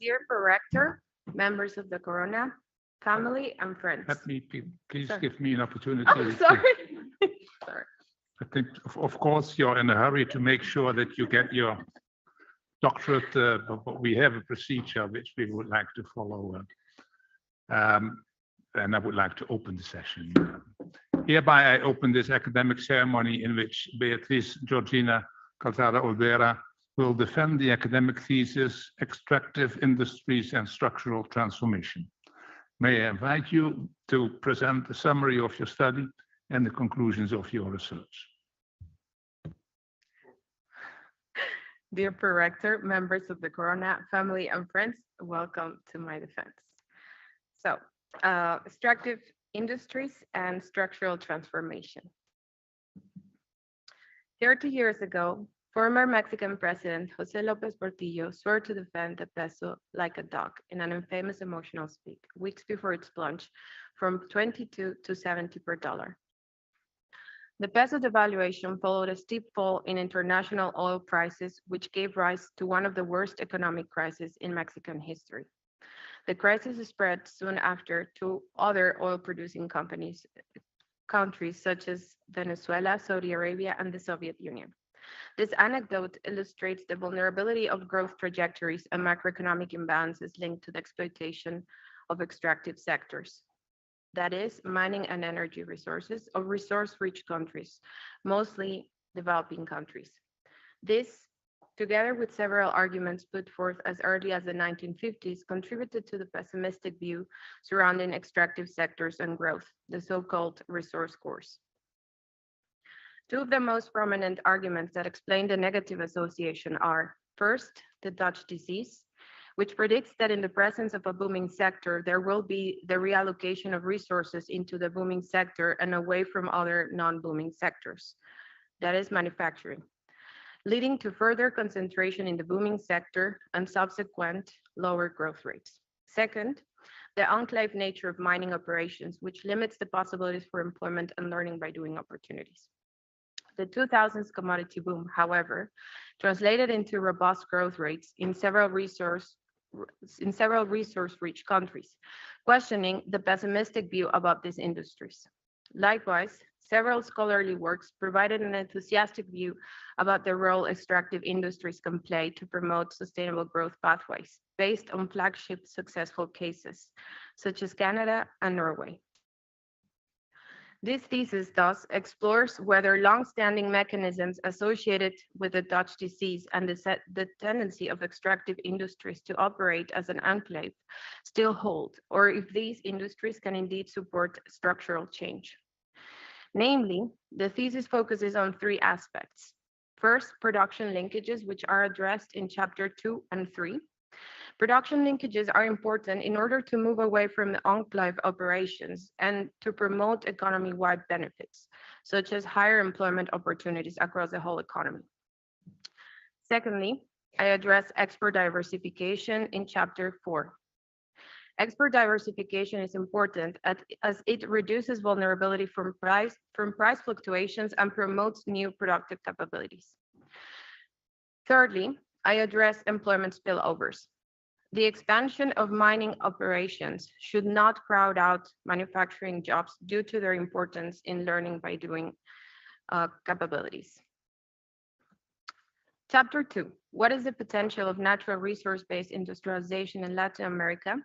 Dear Director, members of the Corona family and friends. Let me, please Sorry. give me an opportunity. Oh, sorry. Sorry. I think, of course, you're in a hurry to make sure that you get your doctorate, but we have a procedure which we would like to follow. And I would like to open the session. Hereby, I open this academic ceremony in which Beatriz Georgina Calzada Olvera will defend the academic thesis, Extractive Industries and Structural Transformation. May I invite you to present a summary of your study and the conclusions of your research. Dear Director, members of the Corona family and friends, welcome to my defense. So, extractive industries and structural transformation. 30 years ago, former Mexican President José López Portillo swore to defend the peso like a dog in an infamous emotional speech, weeks before its plunge from 22 to 70 per dollar. The peso devaluation followed a steep fall in international oil prices, which gave rise to one of the worst economic crises in Mexican history. The crisis spread soon after to other oil-producing countries such as Venezuela, Saudi Arabia, and the Soviet Union. This anecdote illustrates the vulnerability of growth trajectories and macroeconomic imbalances linked to the exploitation of extractive sectors. That is, mining and energy resources of resource-rich countries, mostly developing countries. This, together with several arguments put forth as early as the 1950s, contributed to the pessimistic view surrounding extractive sectors and growth, the so-called resource course. Two of the most prominent arguments that explain the negative association are, first, the Dutch disease, which predicts that in the presence of a booming sector, there will be the reallocation of resources into the booming sector and away from other non-booming sectors, that is manufacturing, leading to further concentration in the booming sector and subsequent lower growth rates. Second, the enclave nature of mining operations, which limits the possibilities for employment and learning by doing opportunities. The 2000s commodity boom, however, translated into robust growth rates in several resource-rich countries, questioning the pessimistic view about these industries. Likewise, several scholarly works provided an enthusiastic view about the role extractive industries can play to promote sustainable growth pathways based on flagship successful cases, such as Canada and Norway. This thesis thus explores whether long-standing mechanisms associated with the Dutch disease and the tendency of extractive industries to operate as an enclave still hold, or if these industries can indeed support structural change. Namely, the thesis focuses on three aspects. First, production linkages, which are addressed in chapter 2 and 3. Production linkages are important in order to move away from the enclave operations and to promote economy-wide benefits, such as higher employment opportunities across the whole economy. Secondly, I address export diversification in chapter 4. Export diversification is important as it reduces vulnerability from price fluctuations and promotes new productive capabilities. Thirdly, I address employment spillovers. The expansion of mining operations should not crowd out manufacturing jobs due to their importance in learning by doing capabilities. Chapter 2, what is the potential of natural resource-based industrialization in Latin America?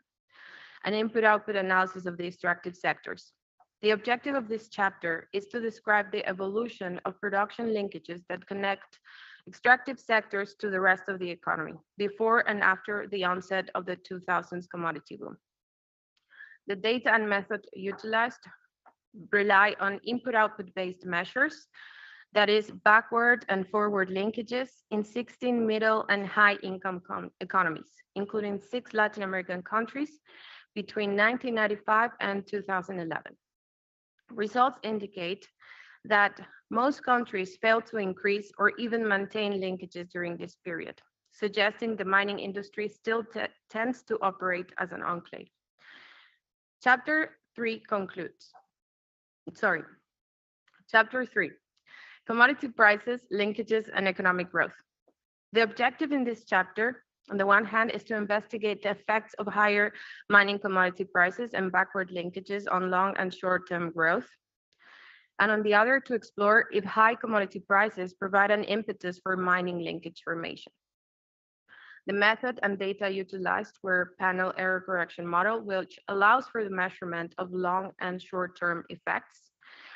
An input-output analysis of the extractive sectors. The objective of this chapter is to describe the evolution of production linkages that connect extractive sectors to the rest of the economy before and after the onset of the 2000s commodity boom. The data and method utilized rely on input-output based measures, that is backward and forward linkages in 16 middle and high income economies, including 6 Latin American countries between 1995 and 2011. Results indicate that most countries failed to increase or even maintain linkages during this period, suggesting the mining industry still tends to operate as an enclave. Chapter 3 concludes. Chapter 3, commodity prices, linkages, and economic growth. The objective in this chapter On the one hand, is to investigate the effects of higher mining commodity prices and backward linkages on long and short-term growth. And on the other, to explore if high commodity prices provide an impetus for mining linkage formation. The method and data utilized were panel error correction model, which allows for the measurement of long and short-term effects.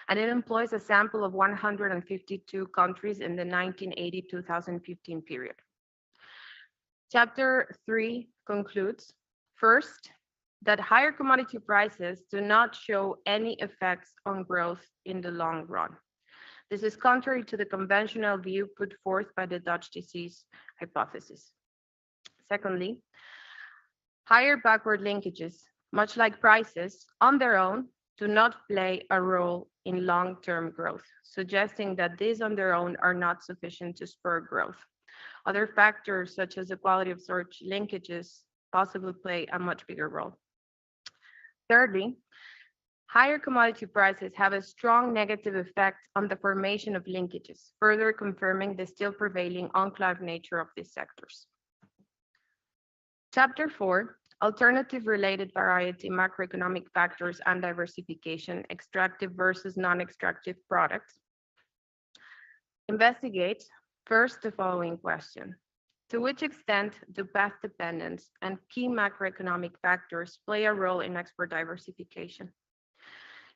And it employs a sample of 152 countries in the 1980-2015 period. Chapter 3 concludes, first, that higher commodity prices do not show any effects on growth in the long run. This is contrary to the conventional view put forth by the Dutch disease hypothesis. Secondly, higher backward linkages, much like prices, on their own, do not play a role in long-term growth, suggesting that these on their own are not sufficient to spur growth. Other factors, such as the quality of search linkages, possibly play a much bigger role. Thirdly, higher commodity prices have a strong negative effect on the formation of linkages, further confirming the still prevailing enclave nature of these sectors. Chapter 4, Alternative Related Variety, Macroeconomic Factors and Diversification, Extractive versus Non-Extractive Products, investigates first the following question. To which extent do path dependence and key macroeconomic factors play a role in export diversification?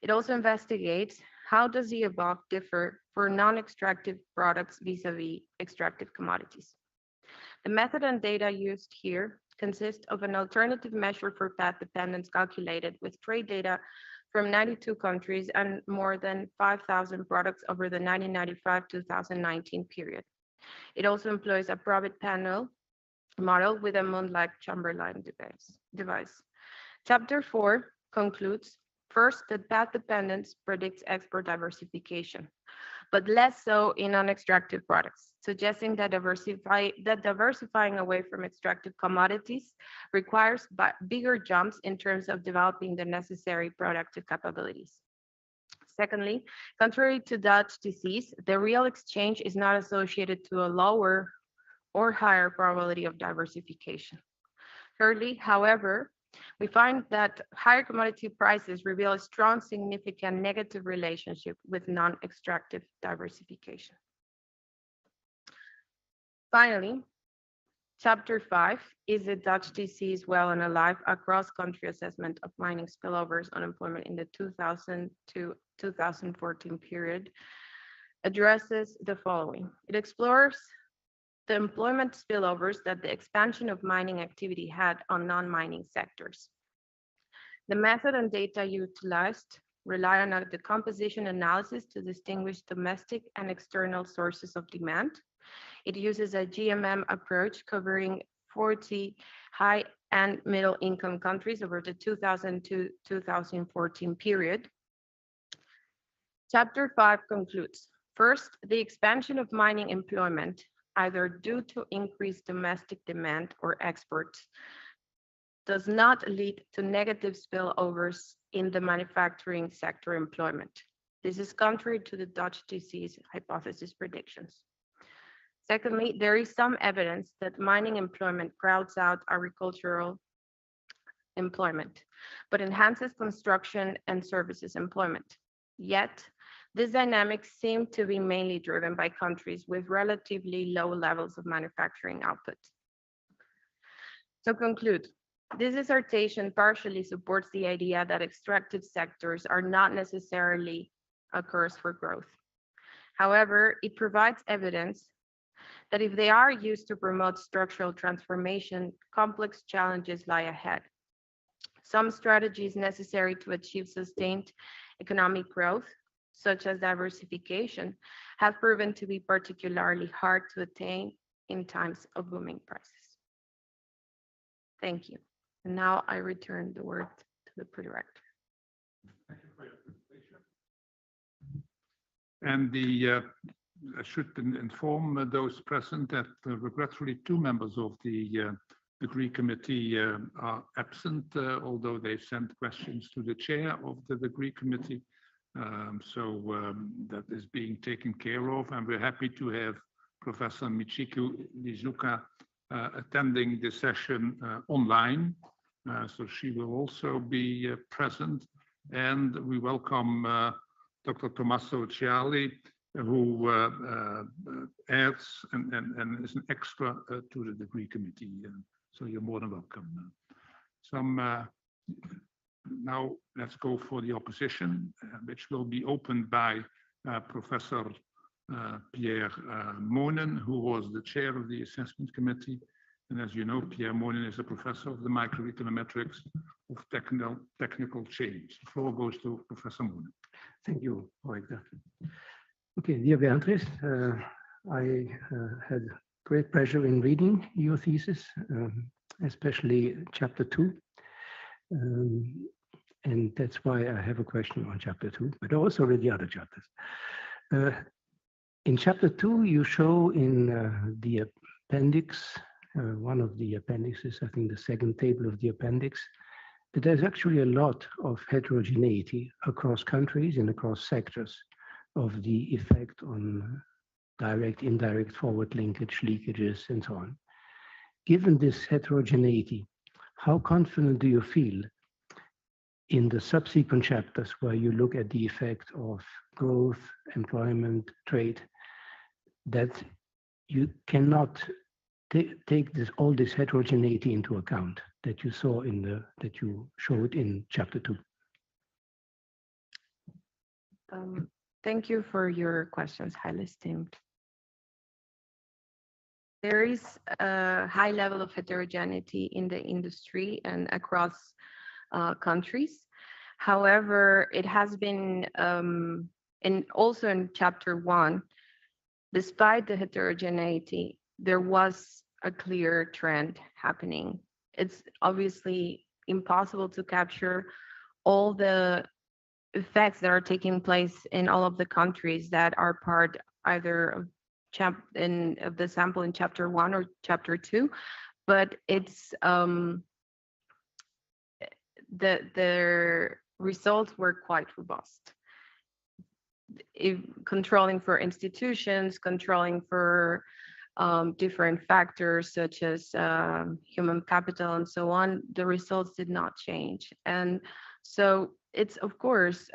It also investigates how does the above differ for non-extractive products vis-a-vis extractive commodities. The method and data used here consist of an alternative measure for path dependence calculated with trade data from 92 countries and more than 5,000 products over the 1995-2019 period. It also employs a probit panel model with a Moon-like Chamberlain device. Chapter 4 concludes, first, that path dependence predicts export diversification, but less so in non-extractive products, suggesting that diversifying away from extractive commodities requires bigger jumps in terms of developing the necessary productive capabilities. Secondly, contrary to Dutch disease, the real exchange is not associated to a lower or higher probability of diversification. Thirdly, however, we find that higher commodity prices reveal a strong, significant negative relationship with non-extractive diversification. Finally, Chapter 5 is the Dutch disease well and alive, a cross-country assessment of mining spillovers unemployment in the 2000 to 2014 period, addresses the following. It explores the employment spillovers that the expansion of mining activity had on non-mining sectors. The method and data utilized rely on a decomposition analysis to distinguish domestic and external sources of demand. It uses a GMM approach covering 40 high and middle income countries over the 2000 to 2014 period. Chapter 5 concludes, first, the expansion of mining employment, either due to increased domestic demand or exports, does not lead to negative spillovers in the manufacturing sector employment. This is contrary to the Dutch disease hypothesis predictions. Secondly, there is some evidence that mining employment crowds out agricultural employment, but enhances construction and services employment. Yet, these dynamics seem to be mainly driven by countries with relatively low levels of manufacturing output. To conclude, this dissertation partially supports the idea that extractive sectors are not necessarily a curse for growth. However, it provides evidence that if they are used to promote structural transformation, complex challenges lie ahead. Some strategies necessary to achieve sustained economic growth, such as diversification, have proven to be particularly hard to attain in times of booming prices. Thank you. And now I return the word to the director. Thank you for your presentation. And I should inform those present that regretfully 2 members of the degree committee are absent, although they sent questions to the chair of the degree committee. That is being taken care of, and we're happy to have Professor Michiko Lizuka attending this session online. So she will also be present. And we welcome Dr. Tommaso Ciali, who adds and is an extra to the degree committee. So you're more than welcome. Now let's go for the opposition, which will be opened by Professor Pierre Monen, who was the chair of the assessment committee. And as you know, Pierre Monen is a professor of the microeconometrics of technical change. The floor goes to Professor Monen. Thank you, Rector. Okay, dear Beatriz, I had great pleasure in reading your thesis, especially chapter 2. And that's why I have a question on chapter 2, but also read the other chapters. In chapter 2, you show in the appendix, one of the appendixes, I think the second table of the appendix, that there's actually a lot of heterogeneity across countries and across sectors of the effect on direct, indirect, forward linkage, leakages, and so on. Given this heterogeneity, how confident do you feel in the subsequent chapters where you look at the effect of growth, employment, trade, that you cannot take all this heterogeneity into account that you saw that you showed in chapter 2? Thank you for your questions, highly esteemed. There is a high level of heterogeneity in the industry and across countries. However, it has been, and also in chapter 1, despite the heterogeneity, there was a clear trend happening. It's obviously impossible to capture all the effects that are taking place in all of the countries that are part either of the sample in chapter 1 or chapter 2, but it's the results were quite robust. Controlling for institutions, controlling for different factors such as human capital and so on, the results did not change. And so it's, of course,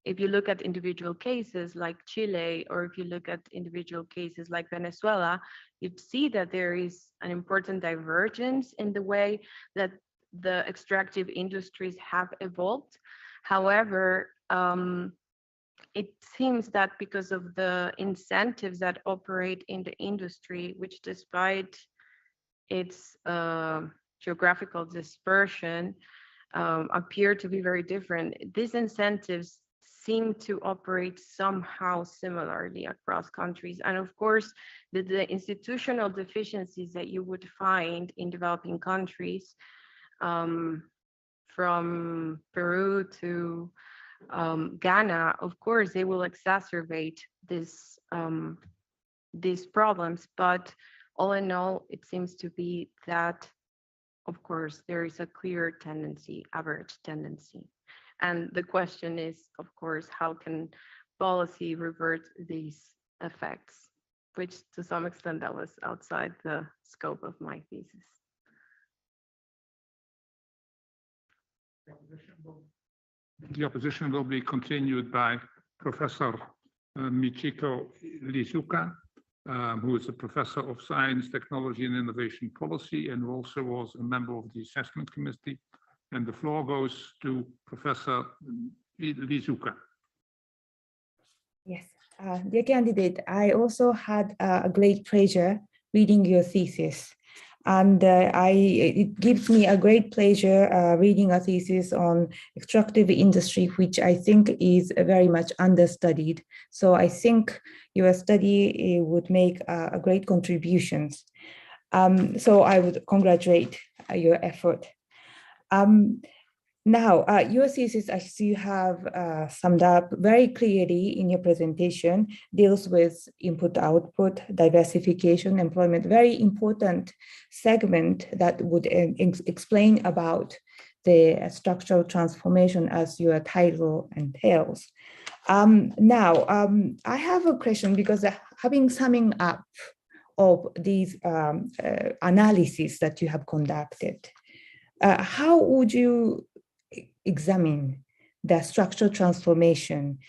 if you look at individual cases like Chile, or if you look at individual cases like Venezuela, you'd see that there is an important divergence in the way that the extractive industries have evolved. However, it seems that because of the incentives that operate in the industry, which despite its geographical dispersion, appear to be very different, these incentives seem to operate somehow similarly across countries. And of course, the institutional deficiencies that you would find in developing countries, from Peru to Ghana, of course, they will exacerbate these problems. But all in all, it seems to be that, of course, there is a clear tendency, average tendency. And the question is, of course, how can policy revert these effects, which to some extent that was outside the scope of my thesis. The opposition will be continued by Professor Michiko Lizuka, who is a professor of science, technology, and innovation policy, and who also was a member of the assessment committee. And the floor goes to Professor Lizuka. Yes, dear candidate, I also had a great pleasure reading your thesis. And it gives me a great pleasure reading a thesis on extractive industry, which I think is very much understudied. So I think your study would make a great contributions. So I would congratulate your effort. Now, your thesis, as you have summed up very clearly in your presentation, deals with input-output, diversification, employment, very important segment that would explain about the structural transformation as your title entails. Now, I have a question because having summing up of these analysis that you have conducted, how would you examine the structural transformation?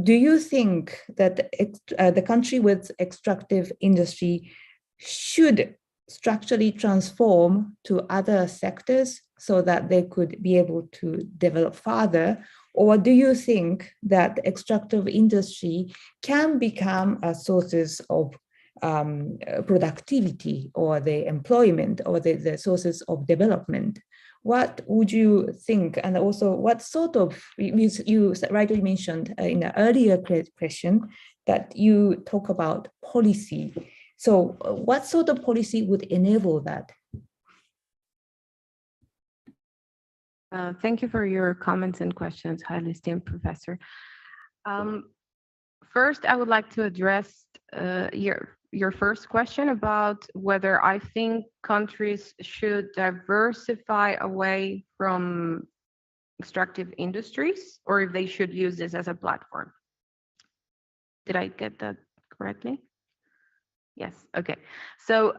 Do you think that the country with extractive industry should structurally transform to other sectors so that they could be able to develop further? Or do you think that extractive industry can become a sources of productivity or the employment or the sources of development? What would you think? And also, what sort of, you rightly mentioned in the earlier question that you talk about policy. So what sort of policy would enable that? Thank you for your comments and questions, highly esteemed professor. First, I would like to address your first question about whether I think countries should diversify away from extractive industries or if they should use this as a platform. Did I get that correctly? Yes, okay. So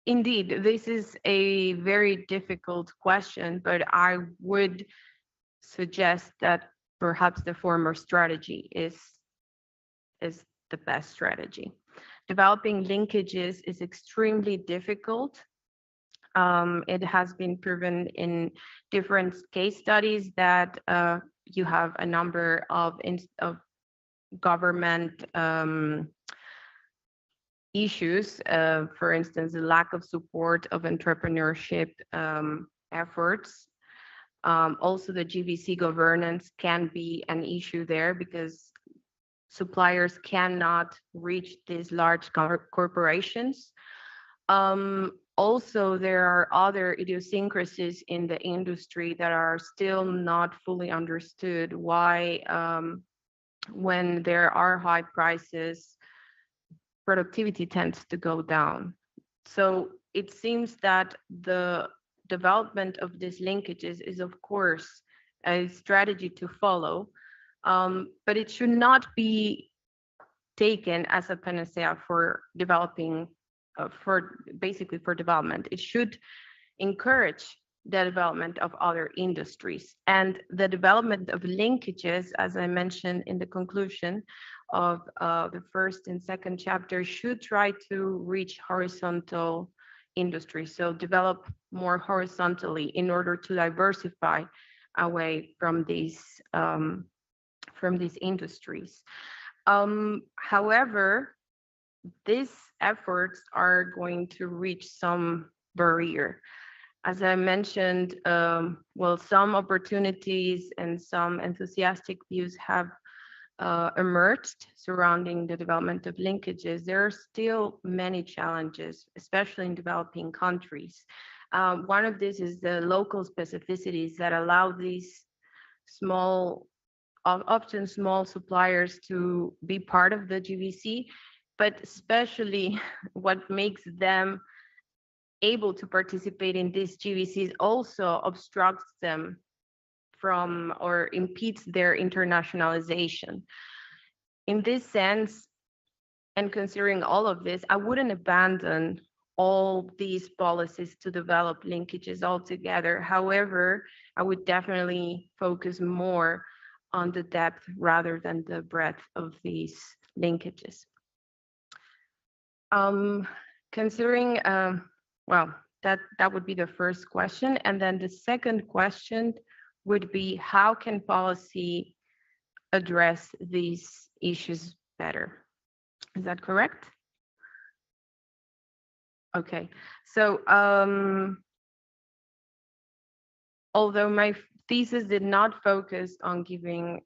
indeed, this is a very difficult question, but I would suggest that perhaps the former strategy is the best strategy. Developing linkages is extremely difficult. It has been proven in different case studies that you have a number of government issues, for instance, the lack of support of entrepreneurship efforts. Also, the GVC governance can be an issue there because suppliers cannot reach these large corporations. Also, there are other idiosyncrasies in the industry that are still not fully understood. Why, when there are high prices, productivity tends to go down. So it seems that the development of these linkages is, of course, a strategy to follow, but it should not be taken as a panacea for developing, basically for development. It should encourage the development of other industries, and the development of linkages, as I mentioned in the conclusion of the first and second chapter, should try to reach horizontal industry. So develop more horizontally in order to diversify away from these industries. However, these efforts are going to reach some barrier. As I mentioned, well, some opportunities and some enthusiastic views have emerged surrounding the development of linkages. There are still many challenges, especially in developing countries. One of these is the local specificities that allow these often small suppliers to be part of the GVC, but especially what makes them able to participate in these GVCs also obstructs them from or impedes their internationalization. In this sense, and considering all of this, I wouldn't abandon all these policies to develop linkages altogether. However, I would definitely focus more on the depth rather than the breadth of these linkages. Considering, well, that would be the first question. And then the second question would be, how can policy address these issues better? Is that correct? Okay, so although my thesis did not focus on giving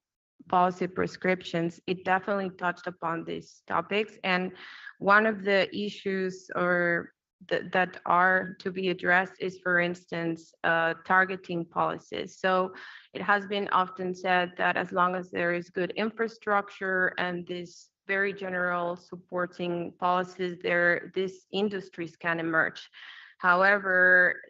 policy prescriptions, it definitely touched upon these topics. And one of the issues that are to be addressed is, for instance, targeting policies. So it has been often said that as long as there is good infrastructure and these very general supporting policies, these industries can emerge. However,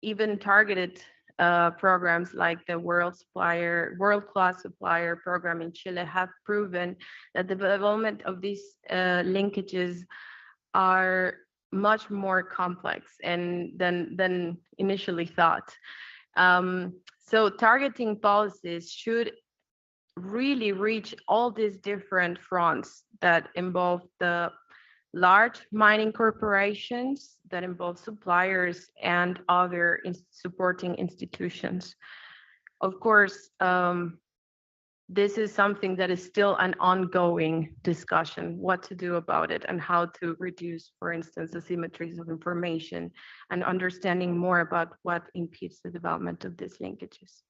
even targeted programs like the world-class supplier program in Chile have proven that the development of these linkages are much more complex than initially thought. So targeting policies should really reach all these different fronts that involve the large mining corporations, that involve suppliers and other supporting institutions. Of course, this is something that is still an ongoing discussion, what to do about it and how to reduce, for instance, asymmetries of information and understanding more about what impedes the development of these linkages.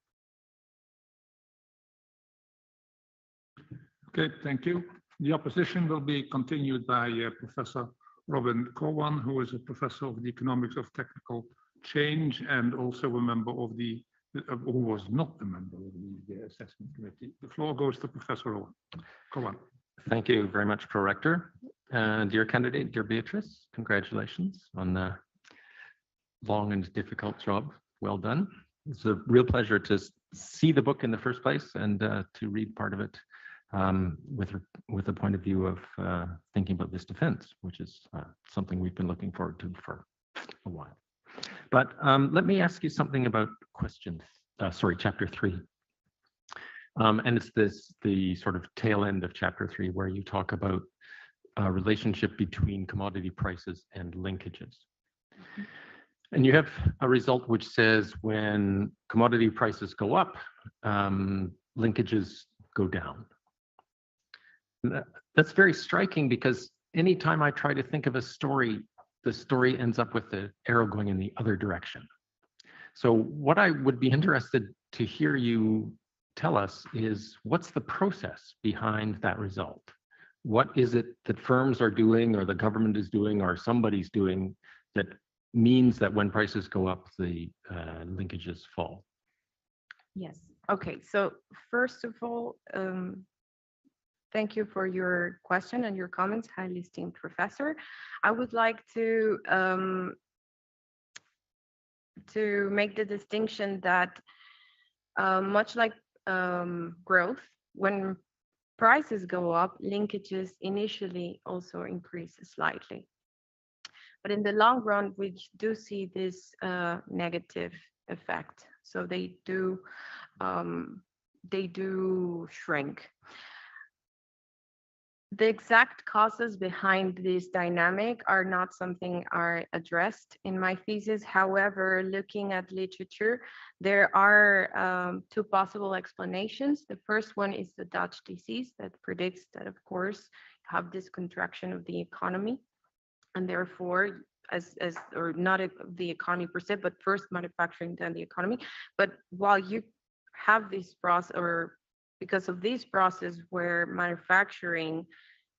Okay, thank you. The opposition will be continued by Professor Robin Cowan, who is a professor of the economics of technical change and also a member of the who was not a member of the assessment committee. The floor goes to Professor Owen. Go on. Thank you very much, Pro-Rector. Dear candidate, dear Beatrice, congratulations on the long and difficult job. Well done. It's a real pleasure to see the book in the first place and to read part of it with a point of view of thinking about this defense, which is something we've been looking forward to for a while. But let me ask you something about chapter 3. And it's the sort of tail end of chapter 3, where you talk about a relationship between commodity prices and linkages. And you have a result which says when commodity prices go up, linkages go down. That's very striking because anytime I try to think of a story, the story ends up with the arrow going in the other direction. So what I would be interested to hear you tell us is, what's the process behind that result? What is it that firms are doing or the government is doing or somebody's doing that means that when prices go up, the linkages fall? Yes. Okay. So first of all, thank you for your question and your comments, highly esteemed professor. I would like to make the distinction that much like growth, when prices go up, linkages initially also increase slightly. But in the long run, we do see this negative effect. So they do shrink. The exact causes behind this dynamic are not something I addressed in my thesis. However, looking at literature, there are two possible explanations. The first one is the Dutch disease that predicts that, of course, you have this contraction of the economy, and therefore, or not the economy per se, but first manufacturing, then the economy. But while you have this process, or because of this process where manufacturing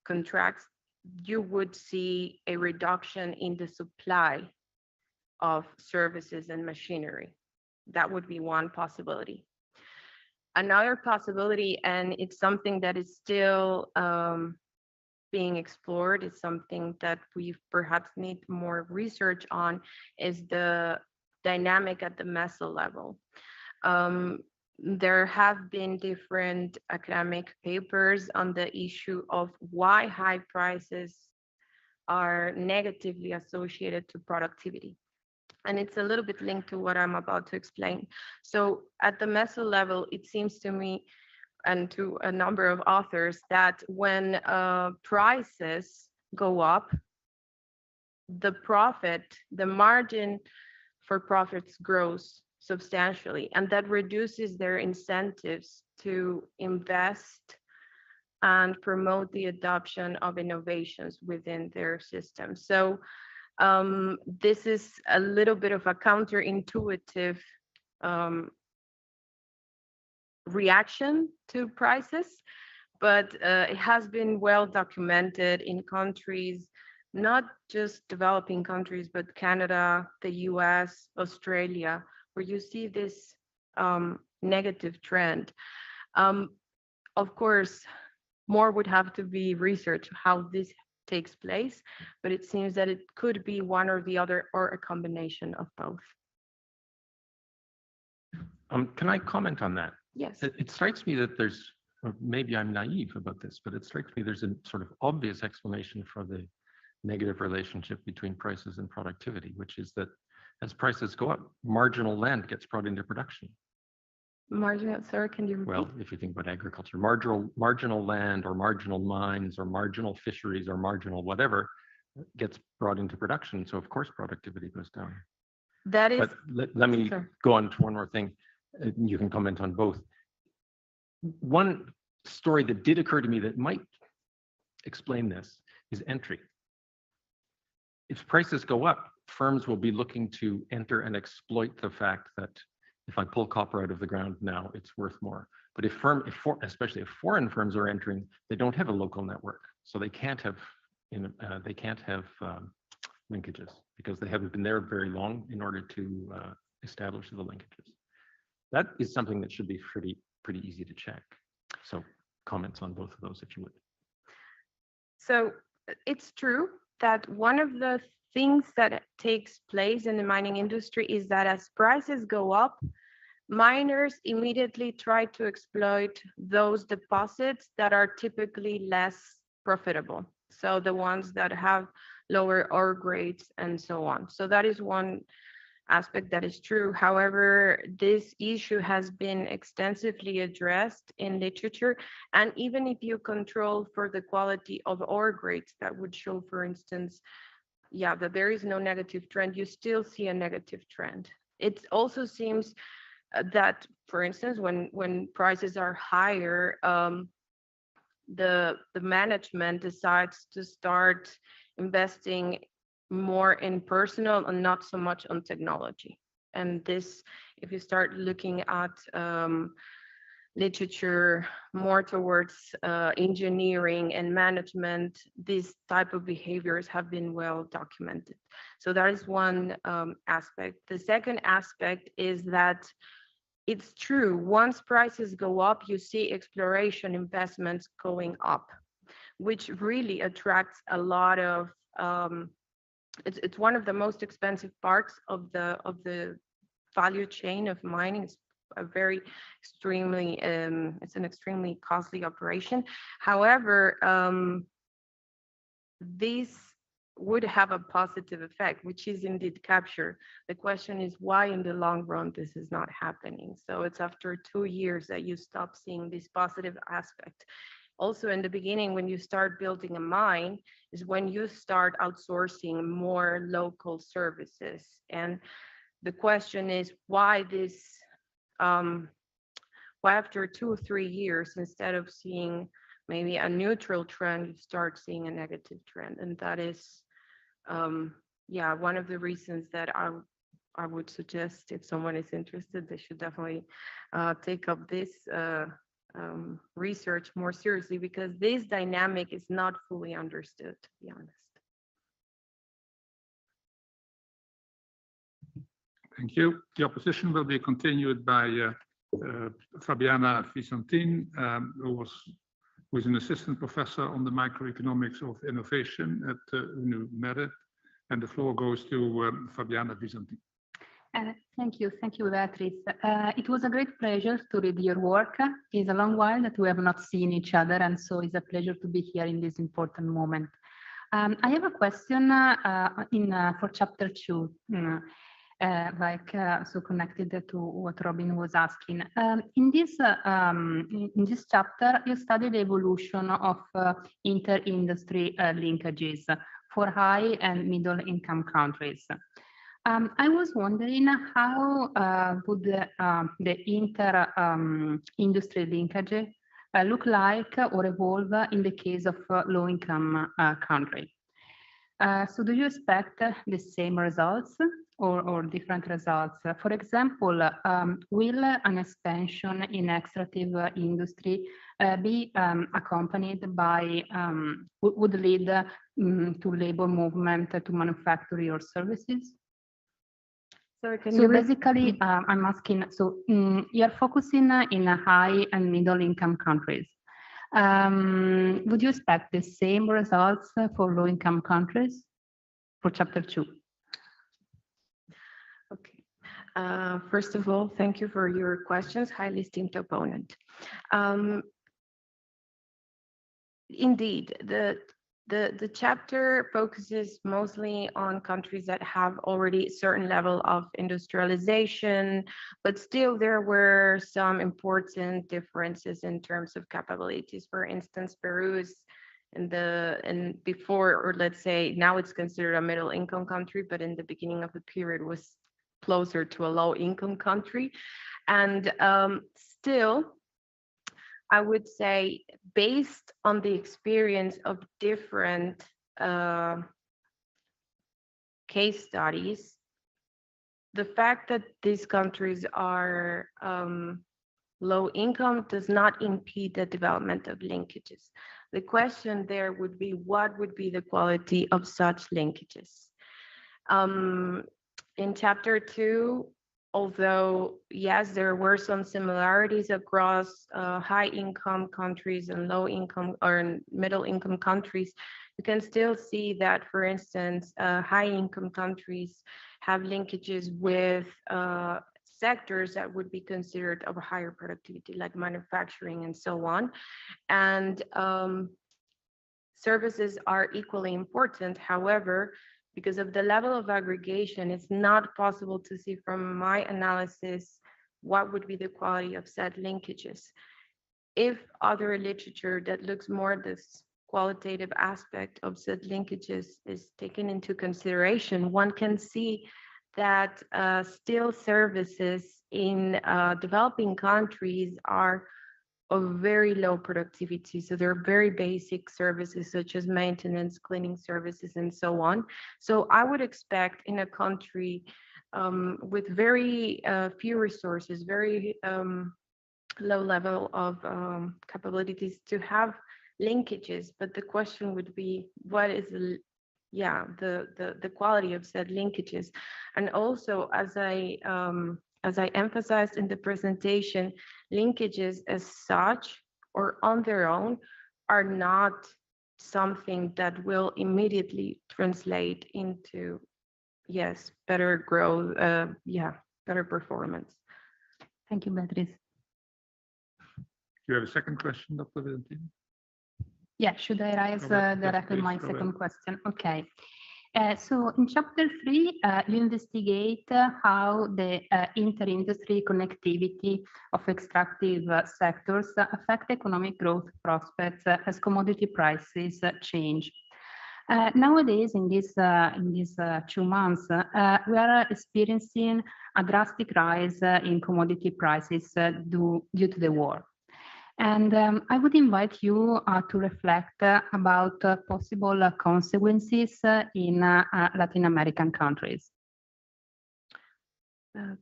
contracts, you would see a reduction in the supply of services and machinery. That would be one possibility. Another possibility, and it's something that is still being explored, is something that we perhaps need more research on, is the dynamic at the meso level. There have been different academic papers on the issue of why high prices are negatively associated to productivity. And it's a little bit linked to what I'm about to explain. So at the meso level, it seems to me, and to a number of authors, that when prices go up, the margin for profits grows substantially, and that reduces their incentives to invest and promote the adoption of innovations within their system. So this is a little bit of a counterintuitive reaction to prices, but it has been well documented in countries, not just developing countries, but Canada, the US, Australia, where you see this negative trend. Of course, more would have to be researched how this takes place, but it seems that it could be one or the other, or a combination of both. Can I comment on that? Yes. It strikes me that there's, or maybe I'm naive about this, but it strikes me there's a sort of obvious explanation for the negative relationship between prices and productivity, which is that as prices go up, marginal land gets brought into production. Marginal, sir, can you repeat? Well, if you think about agriculture, marginal land or marginal mines or marginal fisheries or marginal whatever gets brought into production. So of course productivity goes down. That is, But let me Sure. go on to one more thing. You can comment on both. One story that did occur to me that might explain this is entry. If prices go up, firms will be looking to enter and exploit the fact that if I pull copper out of the ground now, it's worth more. But especially if foreign firms are entering, they don't have a local network, so they can't have linkages because they haven't been there very long in order to establish the linkages. That is something that should be pretty easy to check. So comments on both of those, if you would. so it's true that one of the things that takes place in the mining industry is that as prices go up, miners immediately try to exploit those deposits that are typically less profitable. So the ones that have lower ore grades and so on. So that is one aspect that is true. However, this issue has been extensively addressed in literature. And even if you control for the quality of ore grades, that would show, for instance, that there is no negative trend, you still see a negative trend. It also seems that, for instance, when prices are higher, the management decides to start investing more in personal and not so much on technology. And this, if you start looking at literature more towards engineering and management, these type of behaviors have been well documented. So that is one aspect. The second aspect is that it's true, once prices go up, you see exploration investments going up, which really attracts a lot of it's one of the most expensive parts of the value chain of mining. It's a very extremely it's an extremely costly operation. However, this would have a positive effect, which is indeed capture. The question is why in the long run this is not happening. So it's after 2 years that you stop seeing this positive aspect. Also in the beginning, when you start building a mine, is when you start outsourcing more local services. And the question is why this, why after 2 or 3 years, instead of seeing maybe a neutral trend, you start seeing a negative trend. And that is, one of the reasons that I would suggest if someone is interested, they should definitely take up this research more seriously, because this dynamic is not fully understood, to be honest. Thank you. The opposition will be continued by Fabiana Vicentin, who is an assistant professor on the microeconomics of innovation at UNU Merit. And the floor goes to Fabiana Vicentin. Thank you, Beatriz. It was a great pleasure to read your work. It's a long while that we have not seen each other, and so it's a pleasure to be here in this important moment. I have a question for chapter 2, so connected to what Robin was asking. In this chapter, you study the evolution of inter-industry linkages for high and middle income countries. I was wondering how would the inter-industry linkage look like or evolve in the case of low-income country. So do you expect the same results or different results? For example, will an expansion in extractive industry be accompanied by, would lead to labor movement to manufacture your services? So basically, I'm asking, so you're focusing in high and middle income countries. Would you expect the same results for low income countries for chapter 2? Okay. First of all, thank you for your questions, highly esteemed opponent. Indeed, the chapter focuses mostly on countries that have already a certain level of industrialization, but still there were some important differences in terms of capabilities. For instance, Peru is before, or let's say now it's considered a middle income country, but in the beginning of the period was closer to a low income country. And still, I would say, based on the experience of different case studies, the fact that these countries are low income does not impede the development of linkages. The question there would be, what would be the quality of such linkages? In chapter 2, although, yes, there were some similarities across high-income countries and low-income or middle-income countries, you can still see that, for instance, high-income countries have linkages with sectors that would be considered of a higher productivity, like manufacturing and so on. And services are equally important. However, because of the level of aggregation, it's not possible to see from my analysis what would be the quality of said linkages. If other literature that looks more at this qualitative aspect of said linkages is taken into consideration, one can see that still services in developing countries are of very low productivity. So they're very basic services such as maintenance, cleaning services, and so on. So I would expect in a country with very few resources, very low level of capabilities to have linkages. But the question would be, what is the quality of said linkages? And also, as I emphasized in the presentation, linkages as such or on their own are not something that will immediately translate into, yes, better growth, better performance. Thank you, Beatriz. You have a second question, Dr. Valentini? Yeah, should I raise directly my second question? Okay. So in chapter 3, you investigate how the inter-industry connectivity of extractive sectors affect economic growth prospects as commodity prices change. Nowadays, in these 2 months, we are experiencing a drastic rise in commodity prices due to the war. And I would invite you to reflect about possible consequences in Latin American countries.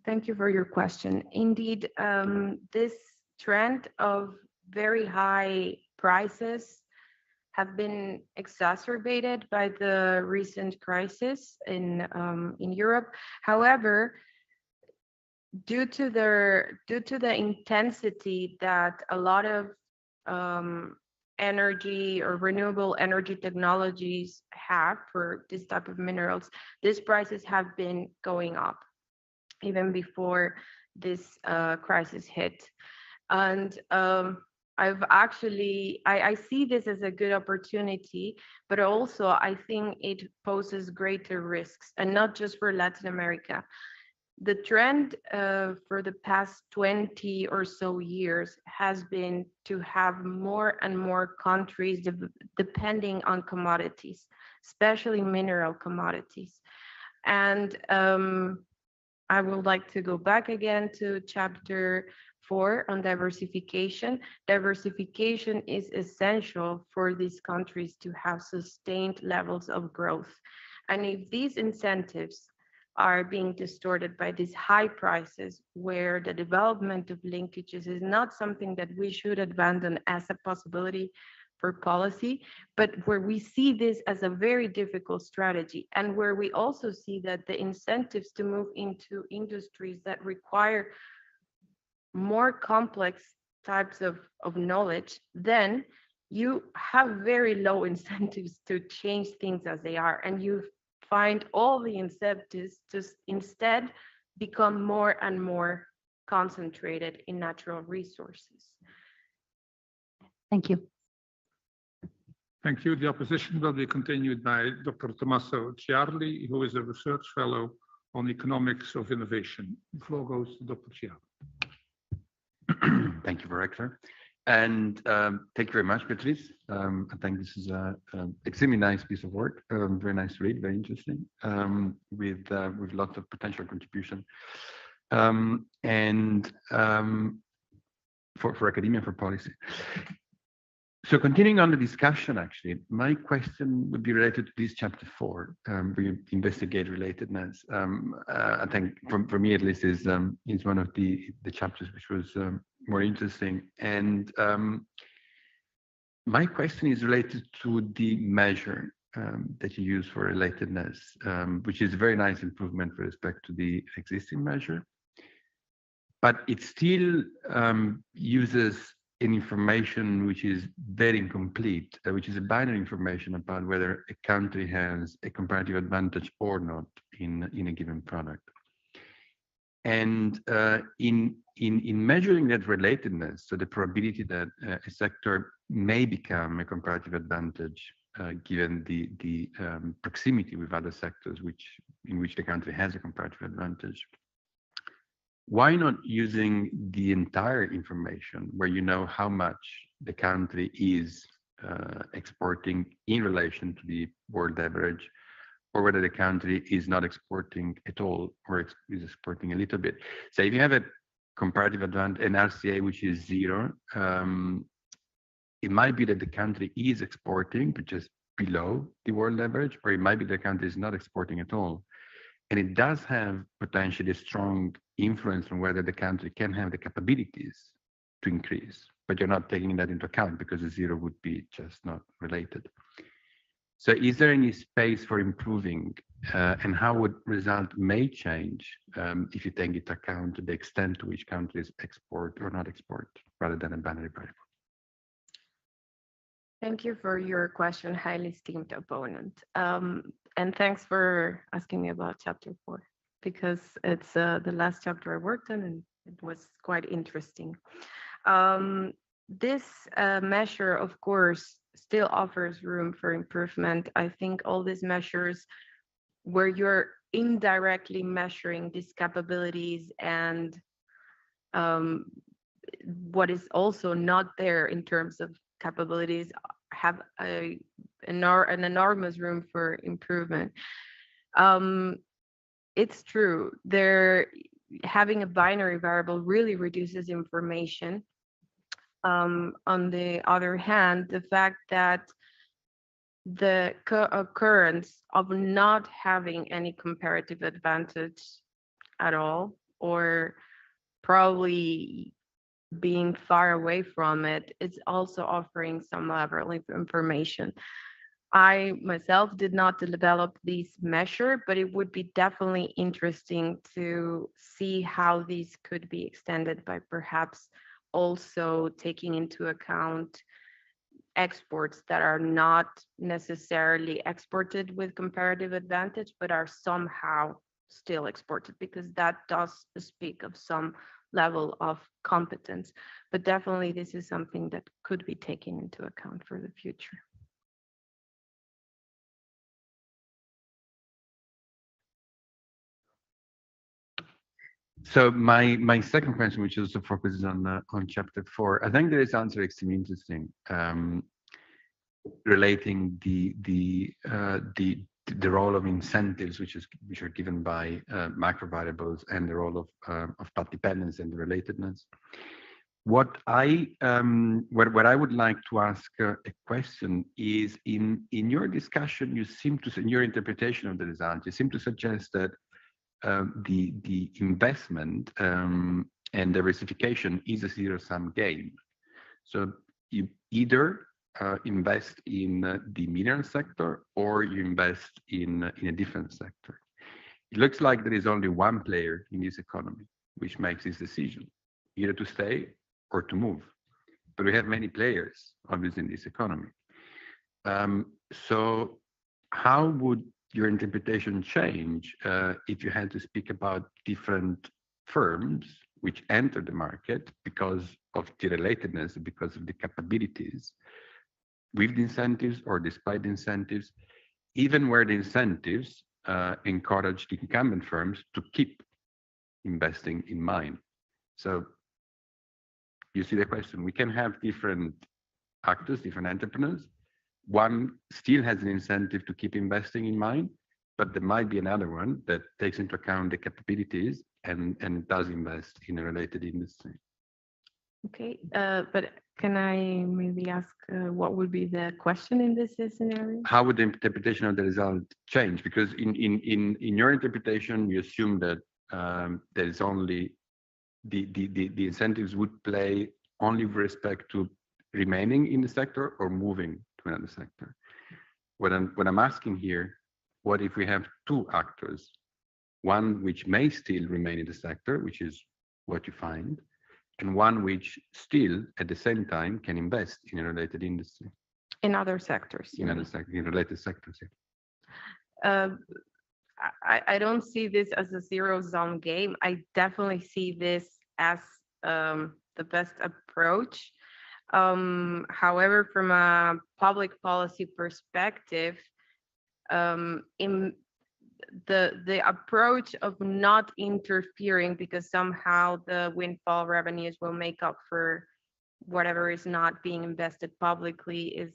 Thank you for your question. Indeed, this trend of very high prices have been exacerbated by the recent crisis in Europe. However, due to the intensity that a lot of energy or renewable energy technologies have for this type of minerals, these prices have been going up even before this crisis hit. And I see this as a good opportunity, but also I think it poses greater risks, and not just for Latin America. The trend for the past 20 or so years has been to have more and more countries depending on commodities, especially mineral commodities. And I would like to go back again to chapter 4 on diversification. Diversification is essential for these countries to have sustained levels of growth. And if these incentives are being distorted by these high prices, where the development of linkages is not something that we should abandon as a possibility for policy, but where we see this as a very difficult strategy, and where we also see that the incentives to move into industries that require more complex types of knowledge, then you have very low incentives to change things as they are, and you find all the incentives to instead become more and more concentrated in natural resources. Thank you. Thank you. The opposition will be continued by Dr. Tommaso Ciarli, who is a research fellow on economics of innovation. The floor goes to Dr. Ciarli. Thank you, Director. And thank you very much, Beatriz. I think this is an extremely nice piece of work, very nice to read, very interesting, with lots of potential contribution. For academia, for policy. So continuing on the discussion, actually, my question would be related to this chapter 4, where you investigate relatedness. I think for me, at least, is one of the chapters which was more interesting. And my question is related to the measure that you use for relatedness, which is a very nice improvement with respect to the existing measure. But it still uses an information which is very incomplete, which is a binary information about whether a country has a comparative advantage or not in a given product. And in measuring that relatedness, so the probability that a sector may become a comparative advantage given the proximity with other sectors in which the country has a comparative advantage, why not using the entire information where you know how much the country is exporting in relation to the world average, or whether the country is not exporting at all or is exporting a little bit. So if you have a comparative advantage, an RCA which is 0, it might be that the country is exporting, but just below the world average, or it might be the country is not exporting at all. And it does have potentially a strong influence on whether the country can have the capabilities to increase, but you're not taking that into account because the 0 would be just not related. So is there any space for improving, and how would result may change if you take into account the extent to which countries export or not export, rather than a binary variable? Thank you for your question, highly esteemed opponent. And thanks for asking me about chapter 4, because it's the last chapter I worked on and it was quite interesting. This measure, of course, still offers room for improvement. I think all these measures where you're indirectly measuring these capabilities and what is also not there in terms of capabilities have an enormous room for improvement. It's true, having a binary variable really reduces information. On the other hand, the fact that the occurrence of not having any comparative advantage at all, or probably being far away from it, is also offering some level of information. I myself did not develop this measure, but it would be definitely interesting to see how these could be extended by perhaps also taking into account exports that are not necessarily exported with comparative advantage, but are somehow still exported, because that does speak of some level of competence. But definitely this is something that could be taken into account for the future. So my second question, which also focuses on chapter 4, I think this answer is extremely interesting, relating the role of incentives which are given by macro variables, and the role of path dependence and the relatedness. What I would like to ask a question is, in your discussion, you seem to, in your interpretation of the result, you seem to suggest that the investment and diversification is a zero-sum game. So you either invest in the mineral sector, or you invest in a different sector. It looks like there is only one player in this economy which makes this decision, either to stay or to move. But we have many players, obviously, in this economy. So how would your interpretation change if you had to speak about different firms which enter the market because of the relatedness, because of the capabilities, with the incentives or despite the incentives, even where the incentives encourage the incumbent firms to keep investing in mind. So you see the question, we can have different actors, different entrepreneurs. One still has an incentive to keep investing in mind, but there might be another one that takes into account the capabilities and does invest in a related industry. Okay, but can I maybe ask what would be the question in this scenario? How would the interpretation of the result change? Because in your interpretation, you assume that there is only the incentives would play only with respect to remaining in the sector or moving to another sector. What I'm asking here, what if we have two actors, one which may still remain in the sector, which is what you find, and one which still at the same time can invest in a related industry? In other sectors. In related sectors. Yeah. I don't see this as a zero-sum game. I definitely see this as the best approach. However, from a public policy perspective, in the approach of not interfering because somehow the windfall revenues will make up for whatever is not being invested publicly is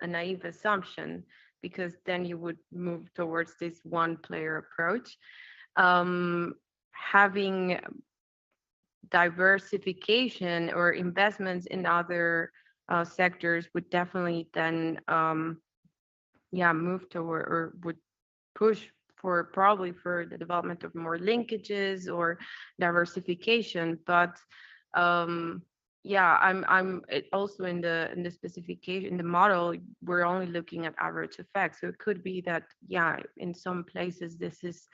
a naive assumption, because then you would move towards this one player approach. Having diversification or investments in other sectors would definitely then move toward or would push for probably for the development of more linkages or diversification. But I'm also in the specification, in the model, we're only looking at average effects. So it could be that, in some places this is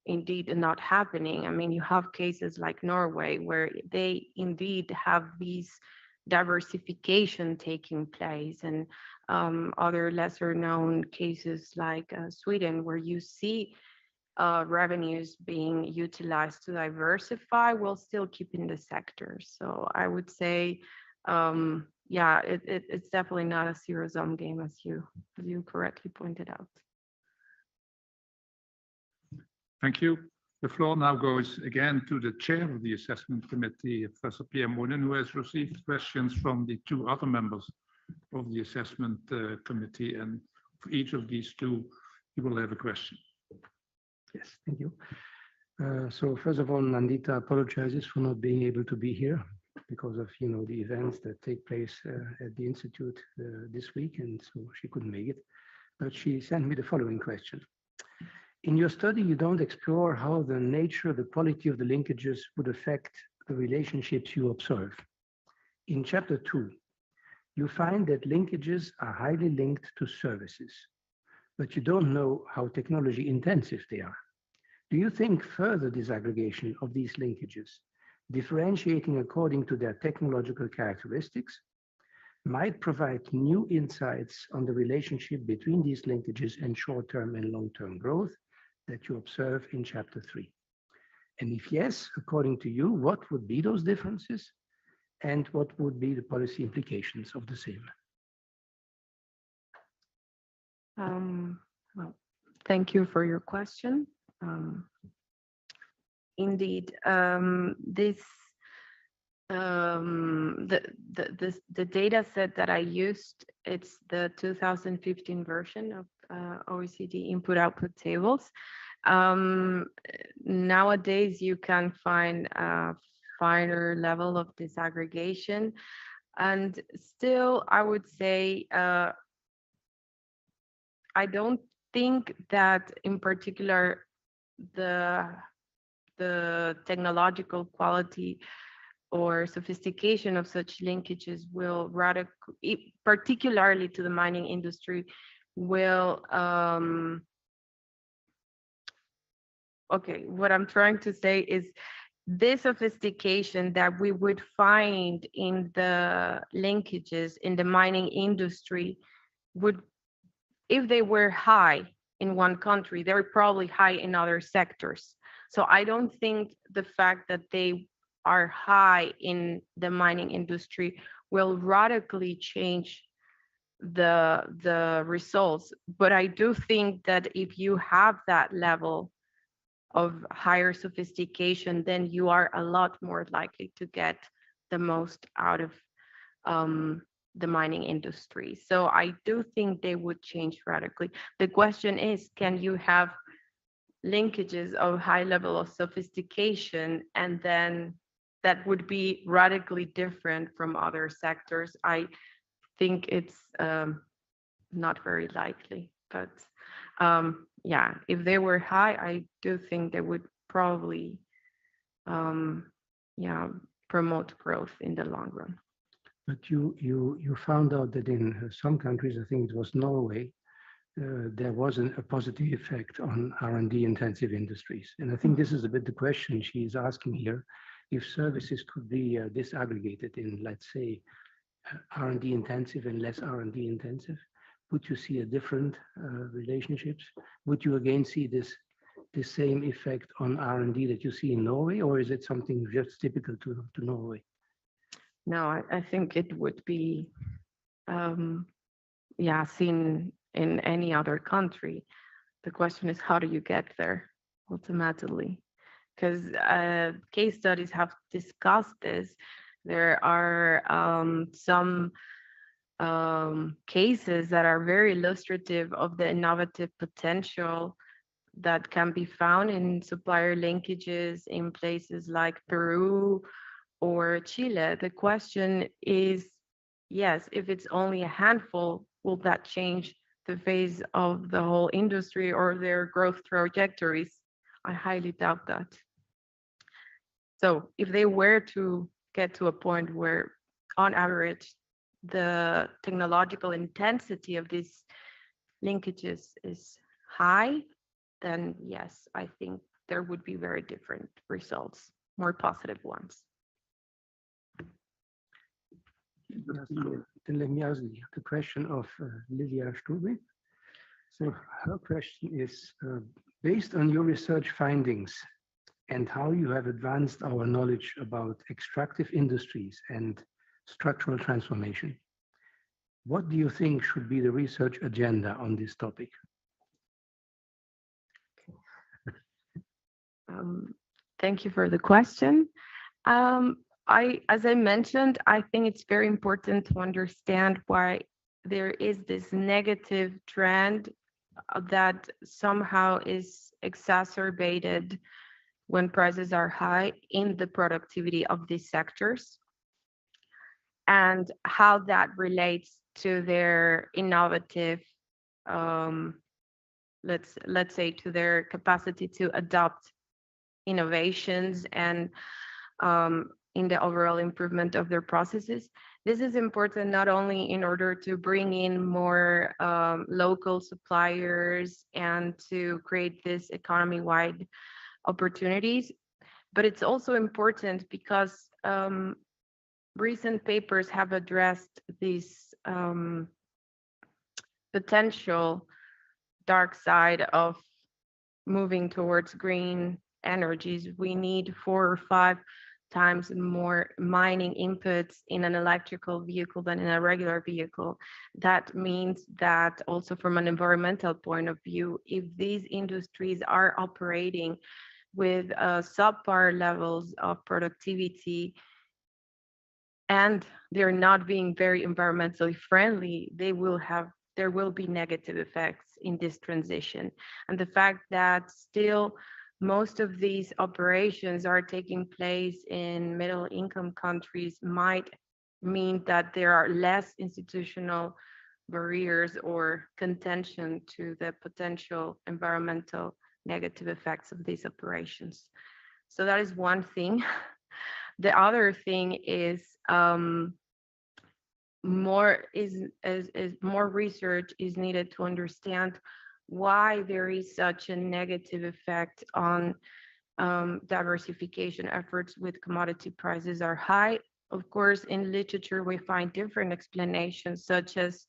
indeed not happening. I mean, you have cases like Norway where they indeed have these diversification taking place, and other lesser known cases like Sweden, where you see revenues being utilized to diversify while still keeping the sector. So I would say, it's definitely not a zero-sum game, as you correctly pointed out. Thank you. The floor now goes again to the chair of the assessment committee, Professor Pierre Monin, who has received questions from the two other members of the assessment committee, and for each of these two, you will have a question. Yes, thank you. So first of all, Nandita apologizes for not being able to be here because of the events that take place at the institute this week, and so she couldn't make it. But she sent me the following question. In your study, you don't explore how the nature, the quality of the linkages would affect the relationships you observe. In chapter 2, you find that linkages are highly linked to services, but you don't know how technology intensive they are. Do you think further disaggregation of these linkages, differentiating according to their technological characteristics, might provide new insights on the relationship between these linkages and short-term and long-term growth that you observe in chapter 3? And if yes, according to you, what would be those differences and what would be the policy implications of the same? Well, thank you for your question. Indeed, the data set that I used, it's the 2015 version of OECD input-output tables. Nowadays, you can find a finer level of disaggregation, and still, I would say, I don't think that in particular the technological quality or sophistication of such linkages will particularly to the mining industry, will what I'm trying to say is this sophistication that we would find in the linkages in the mining industry would, if they were high, in one country, they're probably high in other sectors. So I don't think the fact that they are high in the mining industry will radically change the results. But I do think that if you have that level of higher sophistication, then you are a lot more likely to get the most out of the mining industry. So I do think they would change radically. The question is, can you have linkages of high level of sophistication, and then that would be radically different from other sectors? I think it's not very likely, but yeah, if they were high, I do think they would probably yeah, promote growth in the long run. But you found out that in some countries, I think it was Norway, there wasn't a positive effect on R&D intensive industries. And I think this is a bit the question she is asking here. If services could be disaggregated in, let's say, R&D intensive and less R&D intensive, would you see a different relationships? Would you again see this same effect on R&D that you see in Norway, or is it something just typical to Norway? No, I think it would be yeah, seen in any other country. The question is, how do you get there ultimately? Because case studies have discussed this. There are some cases that are very illustrative of the innovative potential that can be found in supplier linkages in places like Peru or Chile. The question is, yes, if it's only a handful, will that change the phase of the whole industry or their growth trajectories? I highly doubt that. So if they were to get to a point where, on average, the technological intensity of these linkages is high, then yes, I think there would be very different results, more positive ones. Then let me ask the question of Lilia Stube. So her question is, based on your research findings and how you have advanced our knowledge about extractive industries and structural transformation, what do you think should be the research agenda on this topic? Thank you for the question. As I mentioned, I think it's very important to understand why there is this negative trend that somehow is exacerbated when prices are high in the productivity of these sectors, and how that relates to their innovative, let's say, to their capacity to adopt innovations and in the overall improvement of their processes. This is important not only in order to bring in more local suppliers and to create this economy-wide opportunities, but it's also important because recent papers have addressed this potential dark side of moving towards green energies. We need 4 or 5 times more mining inputs in an electrical vehicle than in a regular vehicle. That means that also from an environmental point of view, if these industries are operating with subpar levels of productivity and they're not being very environmentally friendly, there will be negative effects in this transition. And the fact that still most of these operations are taking place in middle income countries might mean that there are less institutional barriers or contention to the potential environmental negative effects of these operations. So that is one thing. The other thing is more research is needed to understand why there is such a negative effect on diversification efforts with commodity prices are high. Of course, in literature, we find different explanations, such as,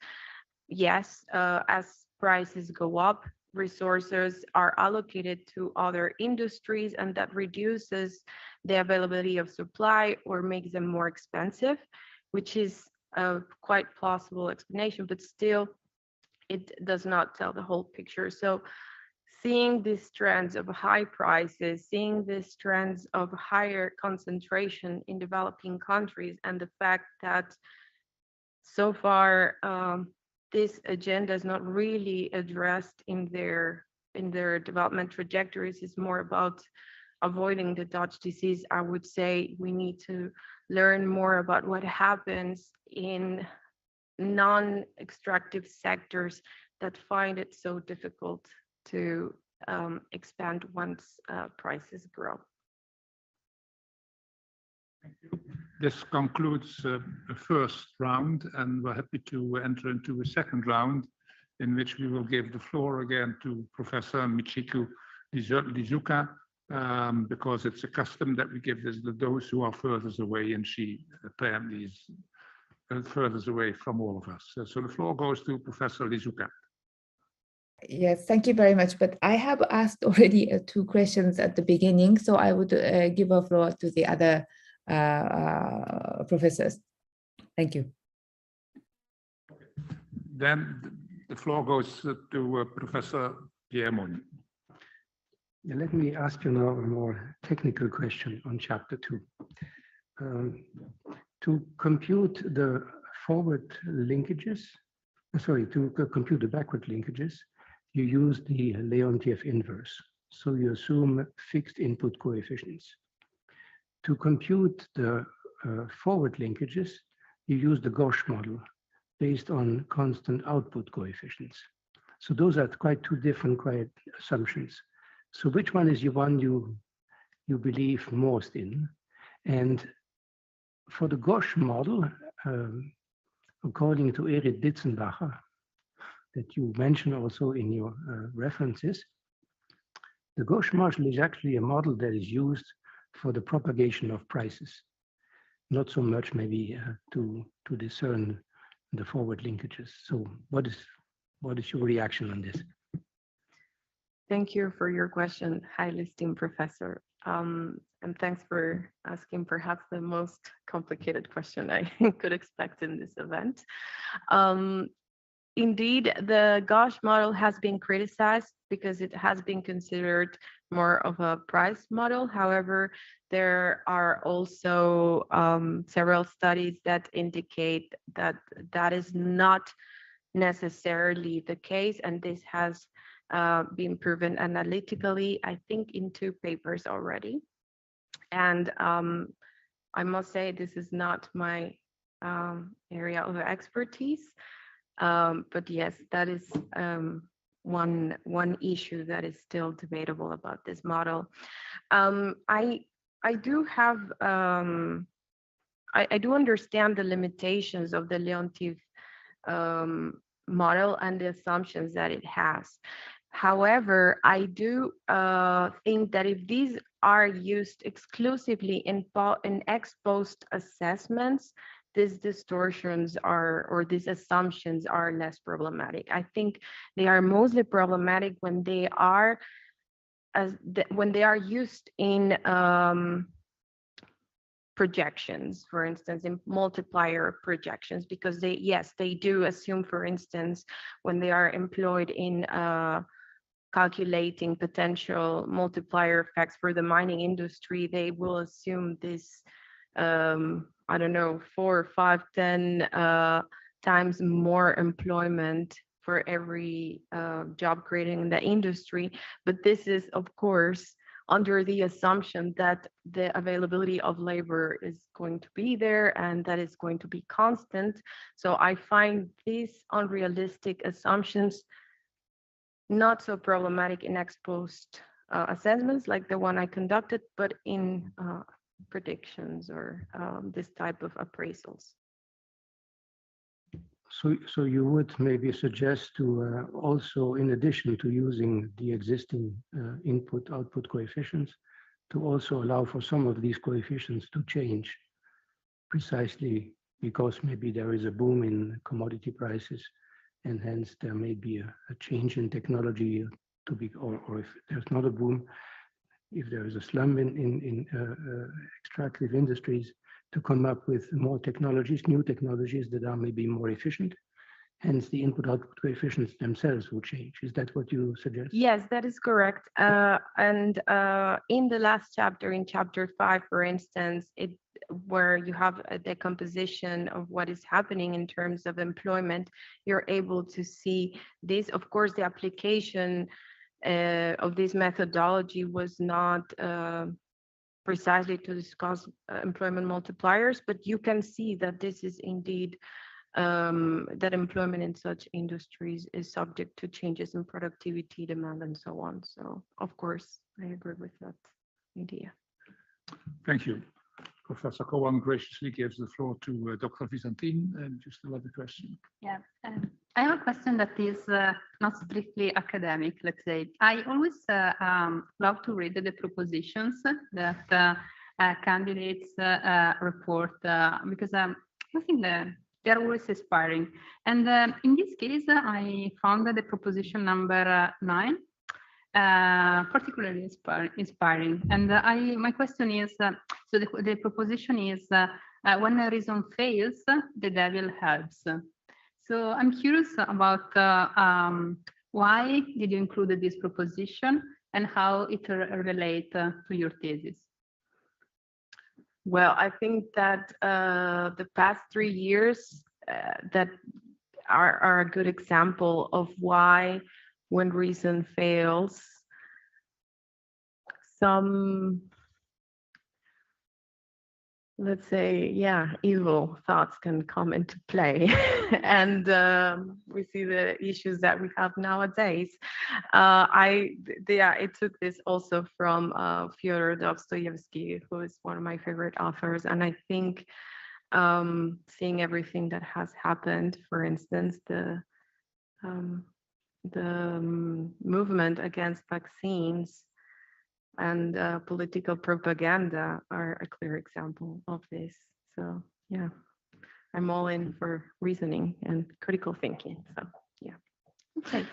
yes, as prices go up, resources are allocated to other industries, and that reduces the availability of supply or makes them more expensive, which is a quite plausible explanation, but still it does not tell the whole picture. So seeing these trends of high prices, seeing these trends of higher concentration in developing countries, and the fact that so far this agenda is not really addressed in their development trajectories, is more about avoiding the Dutch disease. I would say we need to learn more about what happens in non-extractive sectors that find it so difficult to expand once prices grow. This concludes the first round, and we're happy to enter into a second round in which we will give the floor again to Professor Michiku Lizuka, because it's a custom that we give this to those who are furthest away, and she apparently is furthest away from all of us. So the floor goes to Professor Lizuka. Yes, thank you very much. But I have asked already 2 questions at the beginning, so I would give a floor to the other professors. Thank you. Then the floor goes to Professor Pierre Moni. Yeah, let me ask you now a more technical question on chapter 2. To compute the forward linkages, to compute the backward linkages, you use the Leontief inverse. So you assume fixed input coefficients. To compute the forward linkages, you use the Gauche model based on constant output coefficients. So those are quite 2 different assumptions. So which one is the one you believe most in? And for the Gauche model, according to Erich Ditzenbacher, that you mentioned also in your references, the Gauche model is actually a model that is used for the propagation of prices, not so much maybe to discern the forward linkages. So what is your reaction on this? Thank you for your question, highly esteemed professor. And thanks for asking perhaps the most complicated question I could expect in this event. Indeed, the Gauche model has been criticized because it has been considered more of a price model. However, there are also several studies that indicate that that is not necessarily the case, and this has been proven analytically, I think, in 2 papers already. And I must say this is not my area of expertise. But yes, that is one issue that is still debatable about this model. I do have I do understand the limitations of the Leontief model and the assumptions that it has. However, I do think that if these are used exclusively in ex post assessments, these distortions or these assumptions are less problematic. I think they are mostly problematic when they are used in projections, for instance, in multiplier projections, because they do assume, for instance, when they are employed in calculating potential multiplier effects for the mining industry, they will assume this I don't know, 4, 5, 10 times more employment for every job created in the industry. But this is, of course, under the assumption that the availability of labor is going to be there and that it's going to be constant. So I find these unrealistic assumptions not so problematic in ex post assessments like the one I conducted, but in predictions or this type of appraisals. So you would maybe suggest to also, in addition to using the existing input-output coefficients, to also allow for some of these coefficients to change, precisely because maybe there is a boom in commodity prices, and hence there may be a change in technology to be, or if there's not a boom, if there is a slump in extractive industries, to come up with more technologies, new technologies that are maybe more efficient. Hence, the input-output coefficients themselves will change. Is that what you suggest? Yes, that is correct. And in the last chapter, in chapter 5, for instance, where you have a decomposition of what is happening in terms of employment, you're able to see this. Of course, the application of this methodology was not precisely to discuss employment multipliers, but you can see that this is indeed that employment in such industries is subject to changes in productivity, demand, and so on. So, of course, I agree with that idea. Thank you. Professor Cowan graciously gives the floor to Dr. Visantin, and just another question. Yeah, I have a question that is not strictly academic, let's say. I always love to read the propositions that candidates report because I think that they're always inspiring. And in this case, I found that the proposition number 9 particularly inspiring. And my question is, so the proposition is, when a reason fails, the devil helps. So I'm curious about why did you include this proposition and how it relates to your thesis? Well, I think that the past 3 years that are a good example of why, when reason fails, some, let's say, yeah, evil thoughts can come into play. And we see the issues that we have nowadays. I took this also from Fyodor Dostoevsky, who is one of my favorite authors. And I think seeing everything that has happened, for instance, the movement against vaccines and political propaganda are a clear example of this. So yeah, I'm all in for reasoning and critical thinking. So yeah. Okay.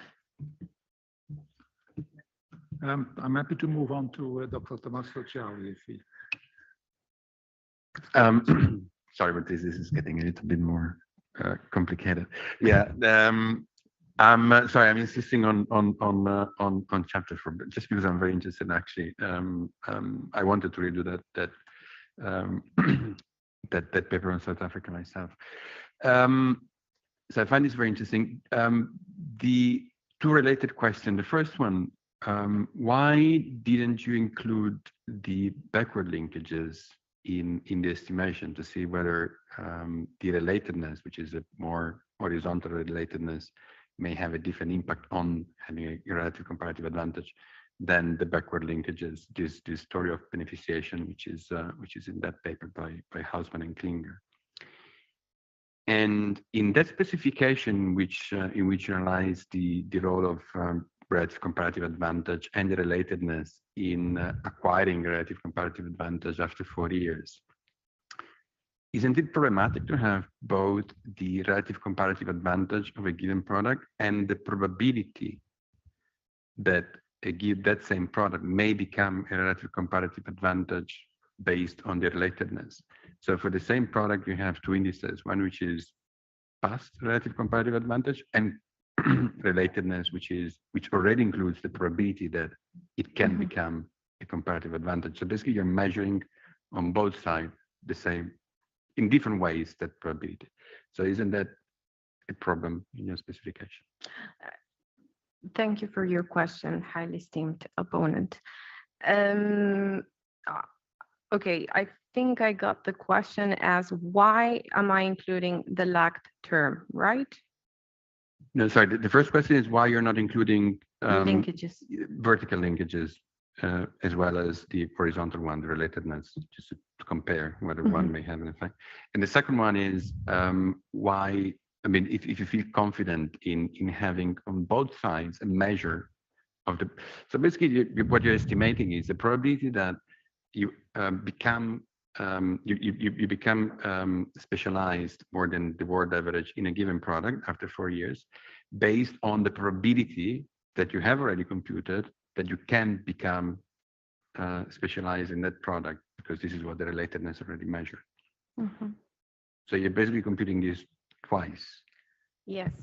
I'm happy to move on to Dr. Tommaso Ciauli, if he... Sorry, but this is getting a little bit more complicated. Yeah. I'm sorry, I'm insisting on chapter 4, just because I'm very interested. Actually, I wanted to redo that paper on South Africa myself. So I find this very interesting. The two related questions. The first one, why didn't you include the backward linkages in the estimation to see whether the relatedness, which is a more horizontal relatedness, may have a different impact on having a relative comparative advantage than the backward linkages, this story of beneficiation, which is in that paper by Hausmann and Klinger. And in that specification, in which you analyze the role of relative comparative advantage and the relatedness in acquiring relative comparative advantage after 4 years, isn't it problematic to have both the relative comparative advantage of a given product and the probability that that same product may become a relative comparative advantage based on the relatedness? So for the same product, you have two indices, one which is past relative comparative advantage and relatedness, which already includes the probability that it can become a comparative advantage. So basically, you're measuring on both sides the same, in different ways, that probability. So isn't that a problem in your specification? Thank you for your question, highly esteemed opponent. Okay, I think I got the question as, why am I including the lagged term, right? No, sorry. The first question is why you're not including linkages, vertical linkages, as well as the horizontal one, the relatedness, just to compare whether one may have an effect. And the second one is why, I mean, if you feel confident in having on both sides a measure of the, so basically what you're estimating is the probability that you become you become specialized more than the world average in a given product after 4 years, based on the probability that you have already computed that you can become specialized in that product, because this is what the relatedness already measured. Mhm. So you're basically computing this twice. Yes.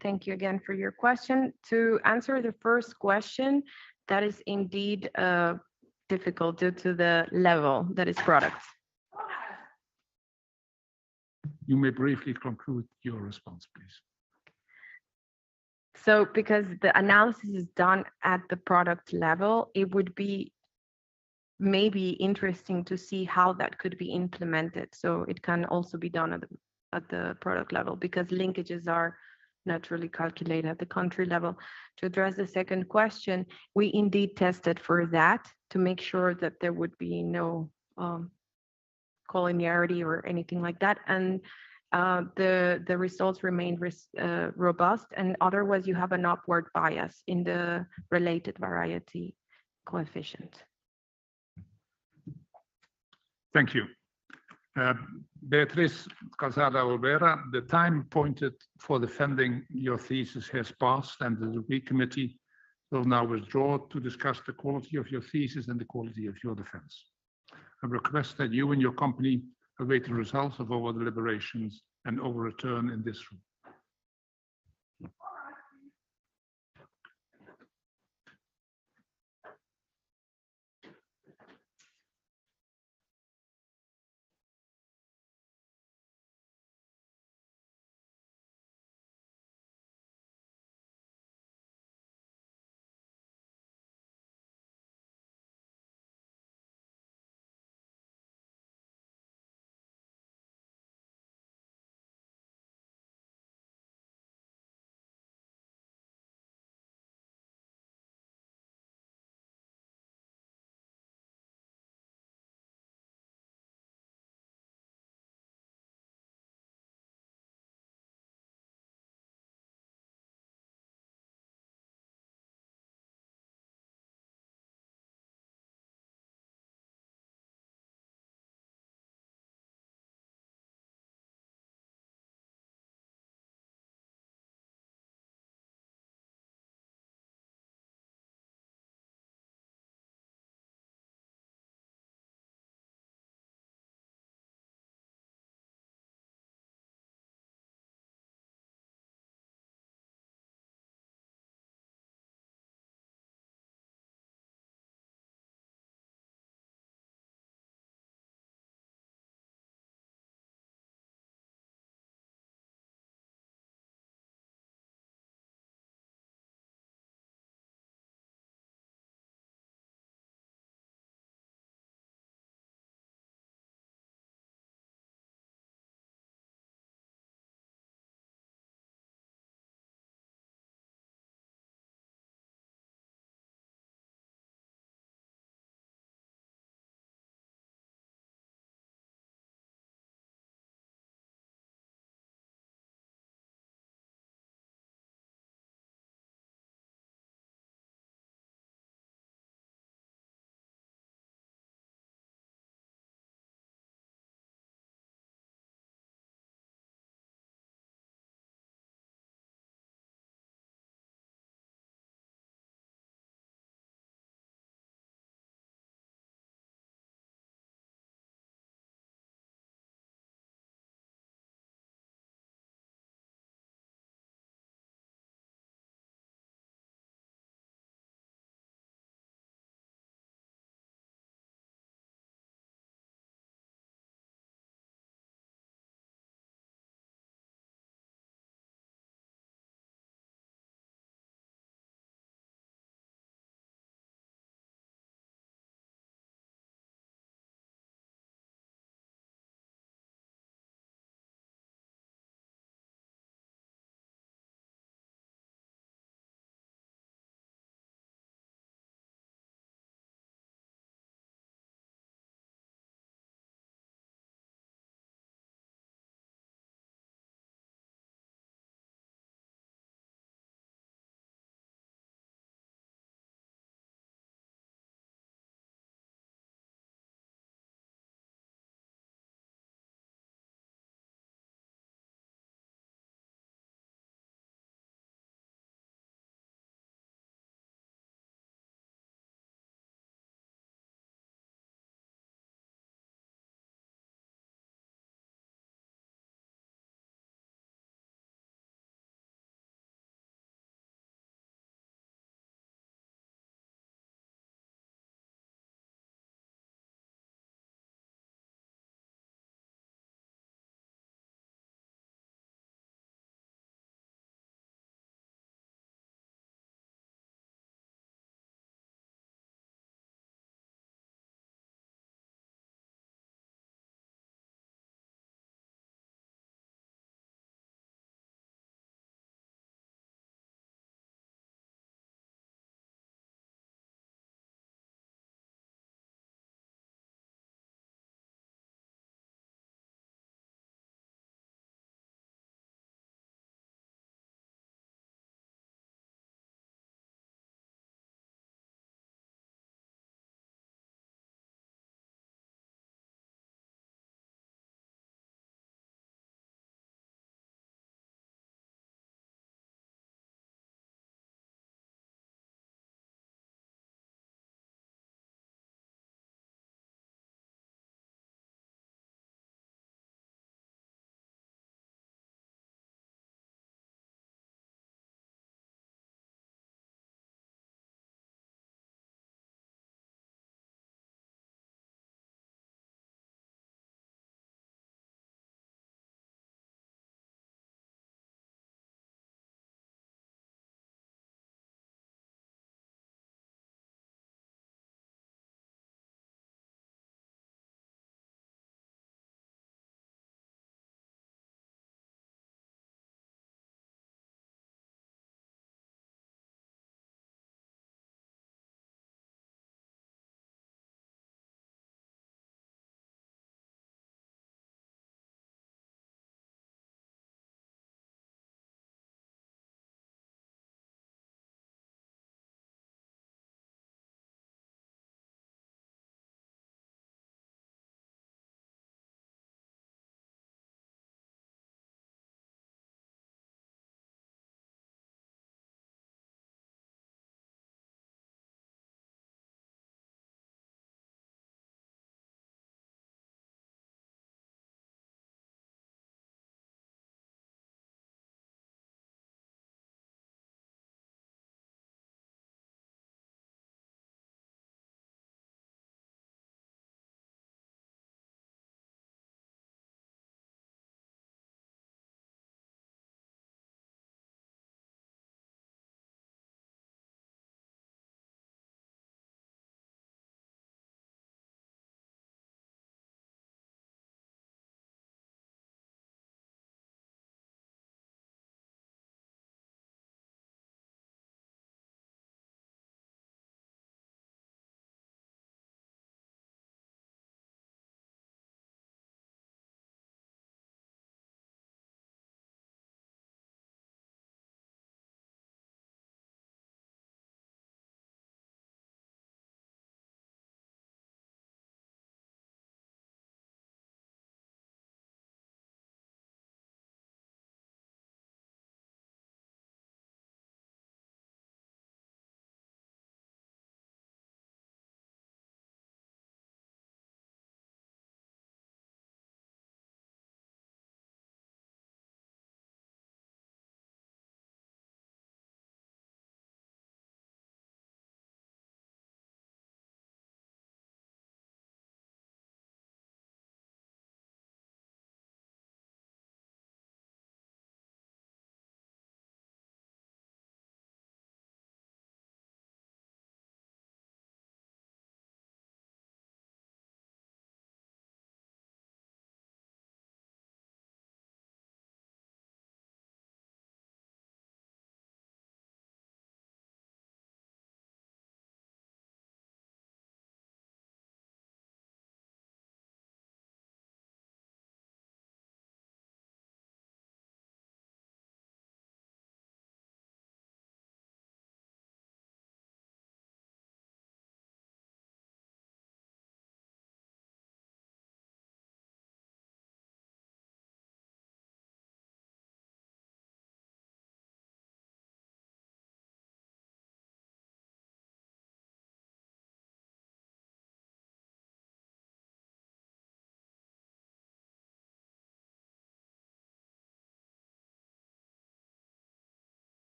Thank you again for your question. To answer the first question, that is indeed difficult due to the level that is product. You may briefly conclude your response, please. So because the analysis is done at the product level, it would be maybe interesting to see how that could be implemented. So it can also be done at the product level, because linkages are naturally calculated at the country level. To address the second question, we indeed tested for that to make sure that there would be no collinearity or anything like that. And the results remain robust, and otherwise you have an upward bias in the related variety coefficient. Thank you. Beatriz Calzada Olvera, the time appointed for defending your thesis has passed, and the degree committee will now withdraw to discuss the quality of your thesis and the quality of your defense. I request that you and your company await the results of our deliberations and our return in this room.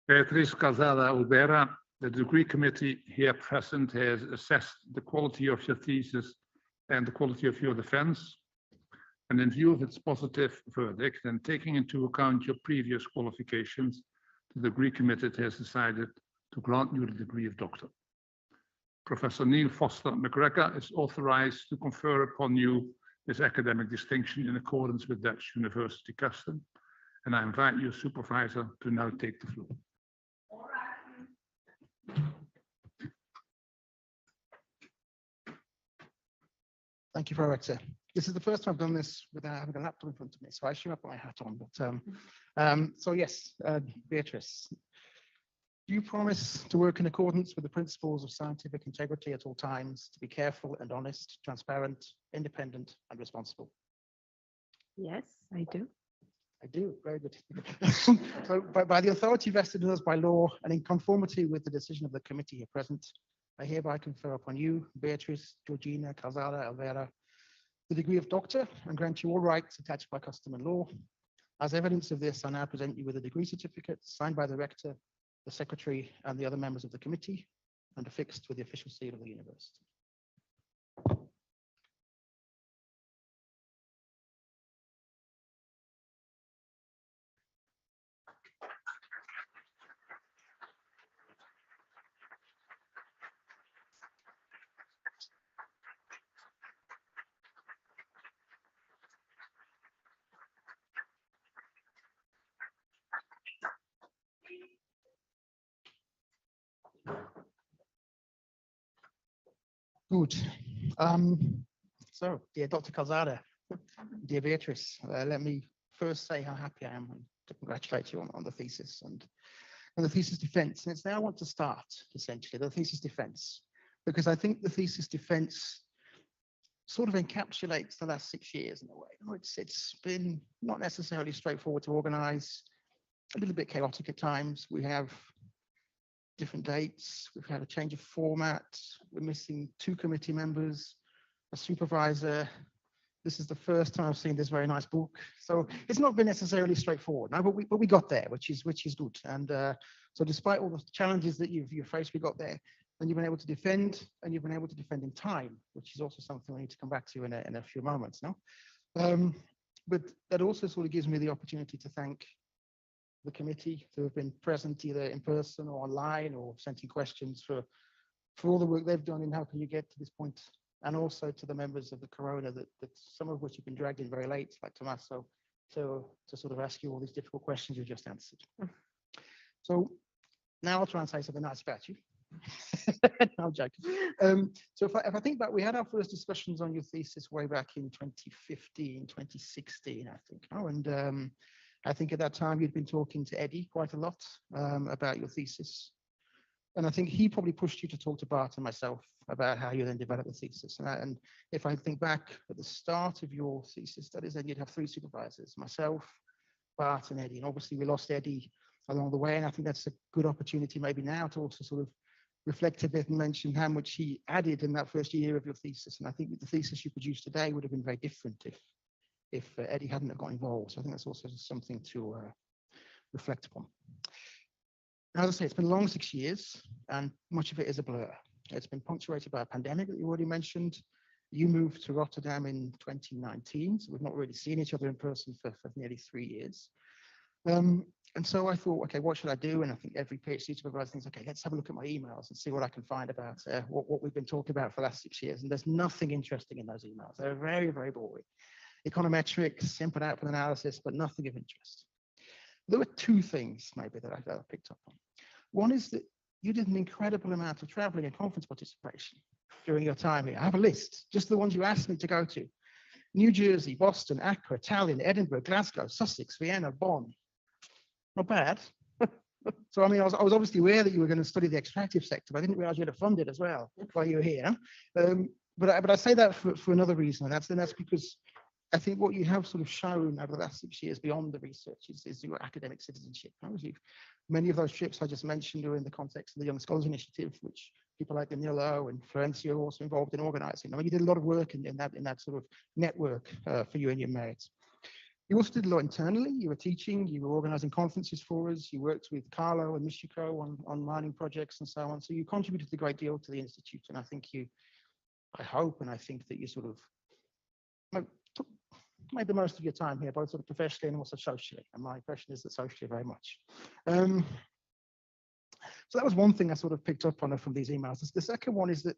Beatriz Calzada Olvera, the degree committee here present has assessed the quality of your thesis and the quality of your defense. And in view of its positive verdict and taking into account your previous qualifications, the degree committee has decided to grant you the degree of doctor. Professor Neil Foster McGregor is authorized to confer upon you this academic distinction in accordance with Dutch university custom. And I invite your supervisor to now take the floor. Thank you, Director. This is the first time I've done this without having a laptop in front of me, so I should have my hat on. But so yes, Beatrice, do you promise to work in accordance with the principles of scientific integrity at all times, to be careful and honest, transparent, independent, and responsible? Yes, I do. I do, very good. So by the authority vested in us by law and in conformity with the decision of the committee here present, I hereby confer upon you, Beatriz Georgina Calzada Olvera, the degree of doctor and grant you all rights attached by custom and law. As evidence of this, I now present you with a degree certificate signed by the rector, the secretary, and the other members of the committee, and affixed with the official seal of the university. Good. So, dear Dr. Calzada, dear Beatrice, let me first say how happy I am to congratulate you on the thesis and the thesis defense. And it's there I want to start, essentially, the thesis defense, because I think the thesis defense sort of encapsulates the last 6 years in a way. It's been not necessarily straightforward to organize, a little bit chaotic at times. We have different dates. We've had a change of format. We're missing 2 committee members, a supervisor. This is the first time I've seen this very nice book. So it's not been necessarily straightforward, no, but we got there, which is good. And so despite all the challenges that you've faced, we got there. And you've been able to defend, and you've been able to defend in time, which is also something we need to come back to in a few moments now. But that also sort of gives me the opportunity to thank the committee who have been present either in person or online or sending questions for all the work they've done in helping you get to this point, and also to the members of the Corona that some of which have been dragged in very late, like Tommaso, to sort of ask you all these difficult questions you just answered. So now I'll try and say something nice about you. No, I'm joking. So if I think back, we had our first discussions on your thesis way back in 2015, 2016, I think. Oh, and I think at that time you'd been talking to Eddie quite a lot about your thesis. And I think he probably pushed you to talk to Bart and myself about how you then developed the thesis. And if I think back at the start of your thesis studies, then you'd have 3 supervisors, myself, Bart and Eddie. And obviously we lost Eddie along the way. And I think that's a good opportunity maybe now to also sort of reflect a bit and mention how much he added in that first year of your thesis. And I think the thesis you produced today would have been very different if Eddie hadn't have got involved. So I think that's also something to reflect upon. Now, as I say, it's been a long 6 years, and much of it is a blur. It's been punctuated by a pandemic that you already mentioned. You moved to Rotterdam in 2019, so we've not really seen each other in person for nearly 3 years. And so I thought, okay, what should I do? And I think every PhD supervisor thinks, okay, let's have a look at my emails and see what I can find about what we've been talking about for the last 6 years. And there's nothing interesting in those emails. They're very, very boring. Econometrics, input-output analysis, but nothing of interest. There were 2 things maybe that I picked up on. One is that you did an incredible amount of traveling and conference participation during your time here. I have a list, just the ones you asked me to go to. New Jersey, Boston, Accra, Tallinn, Edinburgh, Glasgow, Sussex, Vienna, Bonn. Not bad. So, I mean, I was obviously aware that you were going to study the extractive sector, but I didn't realize you had to fund it as well while you were here. But I say that for another reason, and that's because I think what you have sort of shown over the last 6 years beyond the research is your academic citizenship. Many of those trips I just mentioned are in the context of the Young Scholars Initiative, which people like Danilo and Florencia are also involved in organizing. I mean, you did a lot of work in that sort of network for you and your merits. You also did a lot internally. You were teaching, you were organizing conferences for us, you worked with Carlo and Michiko on mining projects and so on. So you contributed a great deal to the Institute. And I think I hope and I think that you sort of made the most of your time here, both sort of professionally and also socially. And my impression is that socially very much. So that was one thing I sort of picked up on from these emails. The second one is that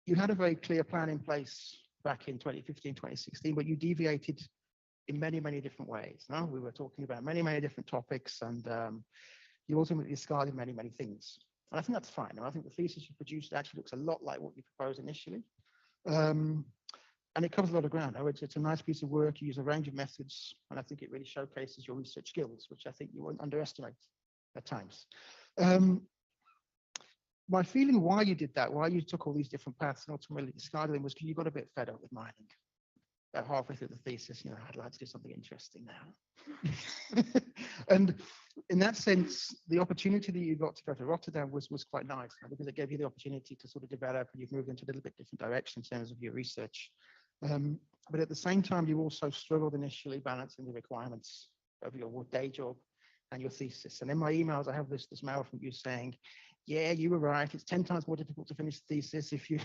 you had a very clear plan in place back in 2015, 2016, but you deviated in many, many different ways. No? We were talking about many, many different topics, and you ultimately discarded many, many things. And I think that's fine. And I think the thesis you produced actually looks a lot like what you proposed initially. And it covers a lot of ground. It's a nice piece of work. You use a range of methods, and I think it really showcases your research skills, which I think you won't underestimate at times. My feeling why you did that, why you took all these different paths and ultimately discarded them, was because you got a bit fed up with mining. About halfway through the thesis, I'd like to do something interesting now. And in that sense, the opportunity that you got to go to Rotterdam was quite nice, because it gave you the opportunity to sort of develop, and you've moved into a little bit different direction in terms of your research. But at the same time, you also struggled initially balancing the requirements of your day job and your thesis. And in my emails, I have this mail from you saying, yeah, you were right. It's 10 times more difficult to finish the thesis if you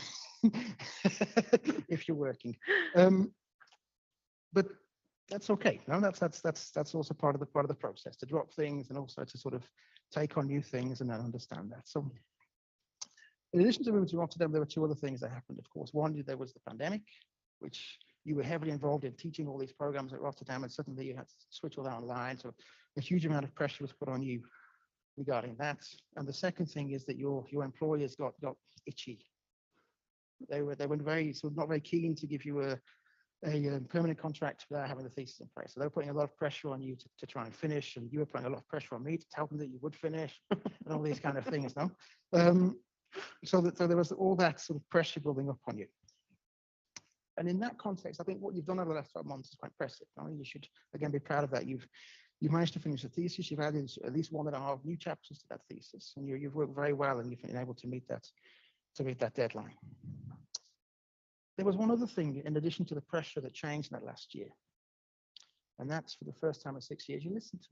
if you're working. But that's okay. No, that's also part of the process, to drop things and also to sort of take on new things and then understand that. So in addition to moving to Rotterdam, there were two other things that happened, of course. One, there was the pandemic, which you were heavily involved in teaching all these programs at Rotterdam, and suddenly you had to switch all that online. So a huge amount of pressure was put on you regarding that. And the second thing is that your employers got itchy. They were very sort of not very keen to give you a permanent contract without having the thesis in place. So they were putting a lot of pressure on you to try and finish, and you were putting a lot of pressure on me to tell them that you would finish and all these kind of things. No, so there was all that sort of pressure building up on you. And in that context, I think what you've done over the last 12 months is quite impressive. You should again be proud of that. You've managed to finish the thesis. You've added at least 1.5 new chapters to that thesis, and you've worked very well, and you've been able to meet that deadline. There was one other thing in addition to the pressure that changed in that last year, and that's for the first time in 6 years you listened to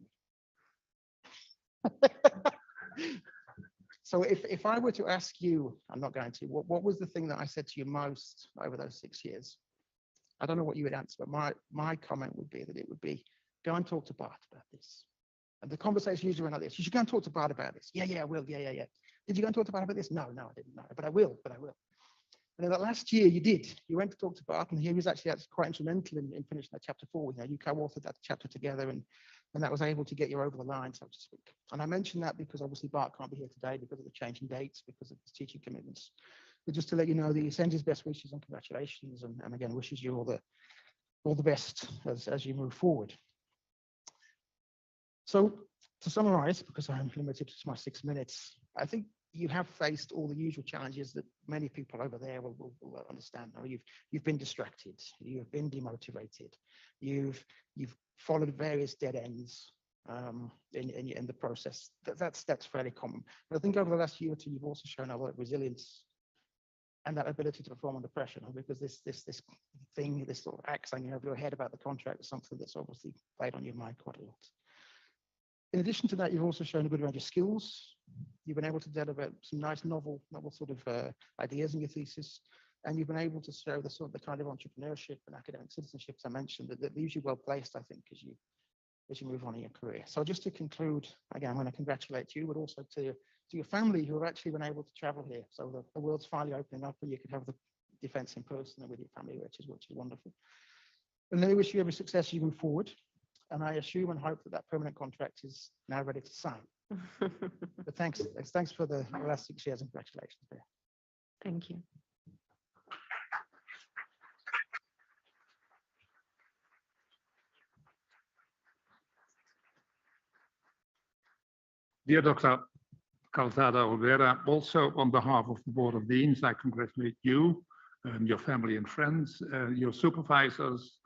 me. So if I were to ask you, I'm not going to, what was the thing that I said to you most over those 6 years? I don't know what you would answer, but my comment would be that it would be, go and talk to Bart about this. And the conversation usually went like this: you should go and talk to Bart about this. Yeah, I will. Yeah. Did you go and talk to Bart about this? No, I didn't know, but I will. And in that last year, you did. You went to talk to Bart, and he was actually quite instrumental in finishing that chapter 4. You co-authored that chapter together, and that was able to get you over the line, so to speak. And I mention that because obviously Bart can't be here today because of the changing dates, because of his teaching commitments. But just to let you know that he sends his best wishes and congratulations, and again wishes you all the best as you move forward. So to summarize, because I'm limited to my 6 minutes, I think you have faced all the usual challenges that many people over there will understand. You've been distracted, you've been demotivated, you've followed various dead ends in the process. That's fairly common. But I think over the last year or two, you've also shown a lot of resilience and that ability to perform under pressure, because this sort of axe hanging over your head about the contract is something that's obviously played on your mind quite a lot. In addition to that, you've also shown a good range of skills. You've been able to deliver some nice novel sort of ideas in your thesis, and you've been able to show the kind of entrepreneurship and academic citizenship I mentioned that leaves you well placed, I think, as you move on in your career. So just to conclude, again, I'm going to congratulate you, but also to your family who have actually been able to travel here. So the world's finally opening up, and you can have the defence in person and with your family, which is wonderful. And I wish you every success as you move forward. And I assume and hope that permanent contract is now ready to sign. But thanks for the last 6 years, and congratulations there. Thank you. Dear Dr. Calzada Olvera, also on behalf of the Board of Deans, I congratulate you, your family and friends, your supervisors,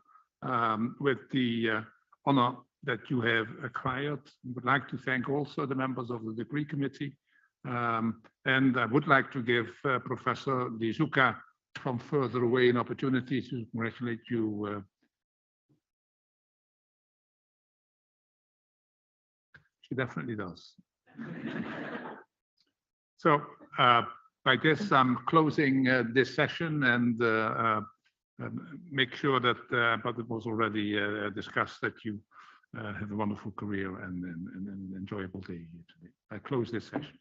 with the honor that you have acquired. I would like to thank also the members of the degree committee. And I would like to give Professor De Zucca from further away an opportunity to congratulate you She definitely does. So by this, I'm closing this session and make sure that, but it was already discussed, that you have a wonderful career and an enjoyable day here today. I close this session.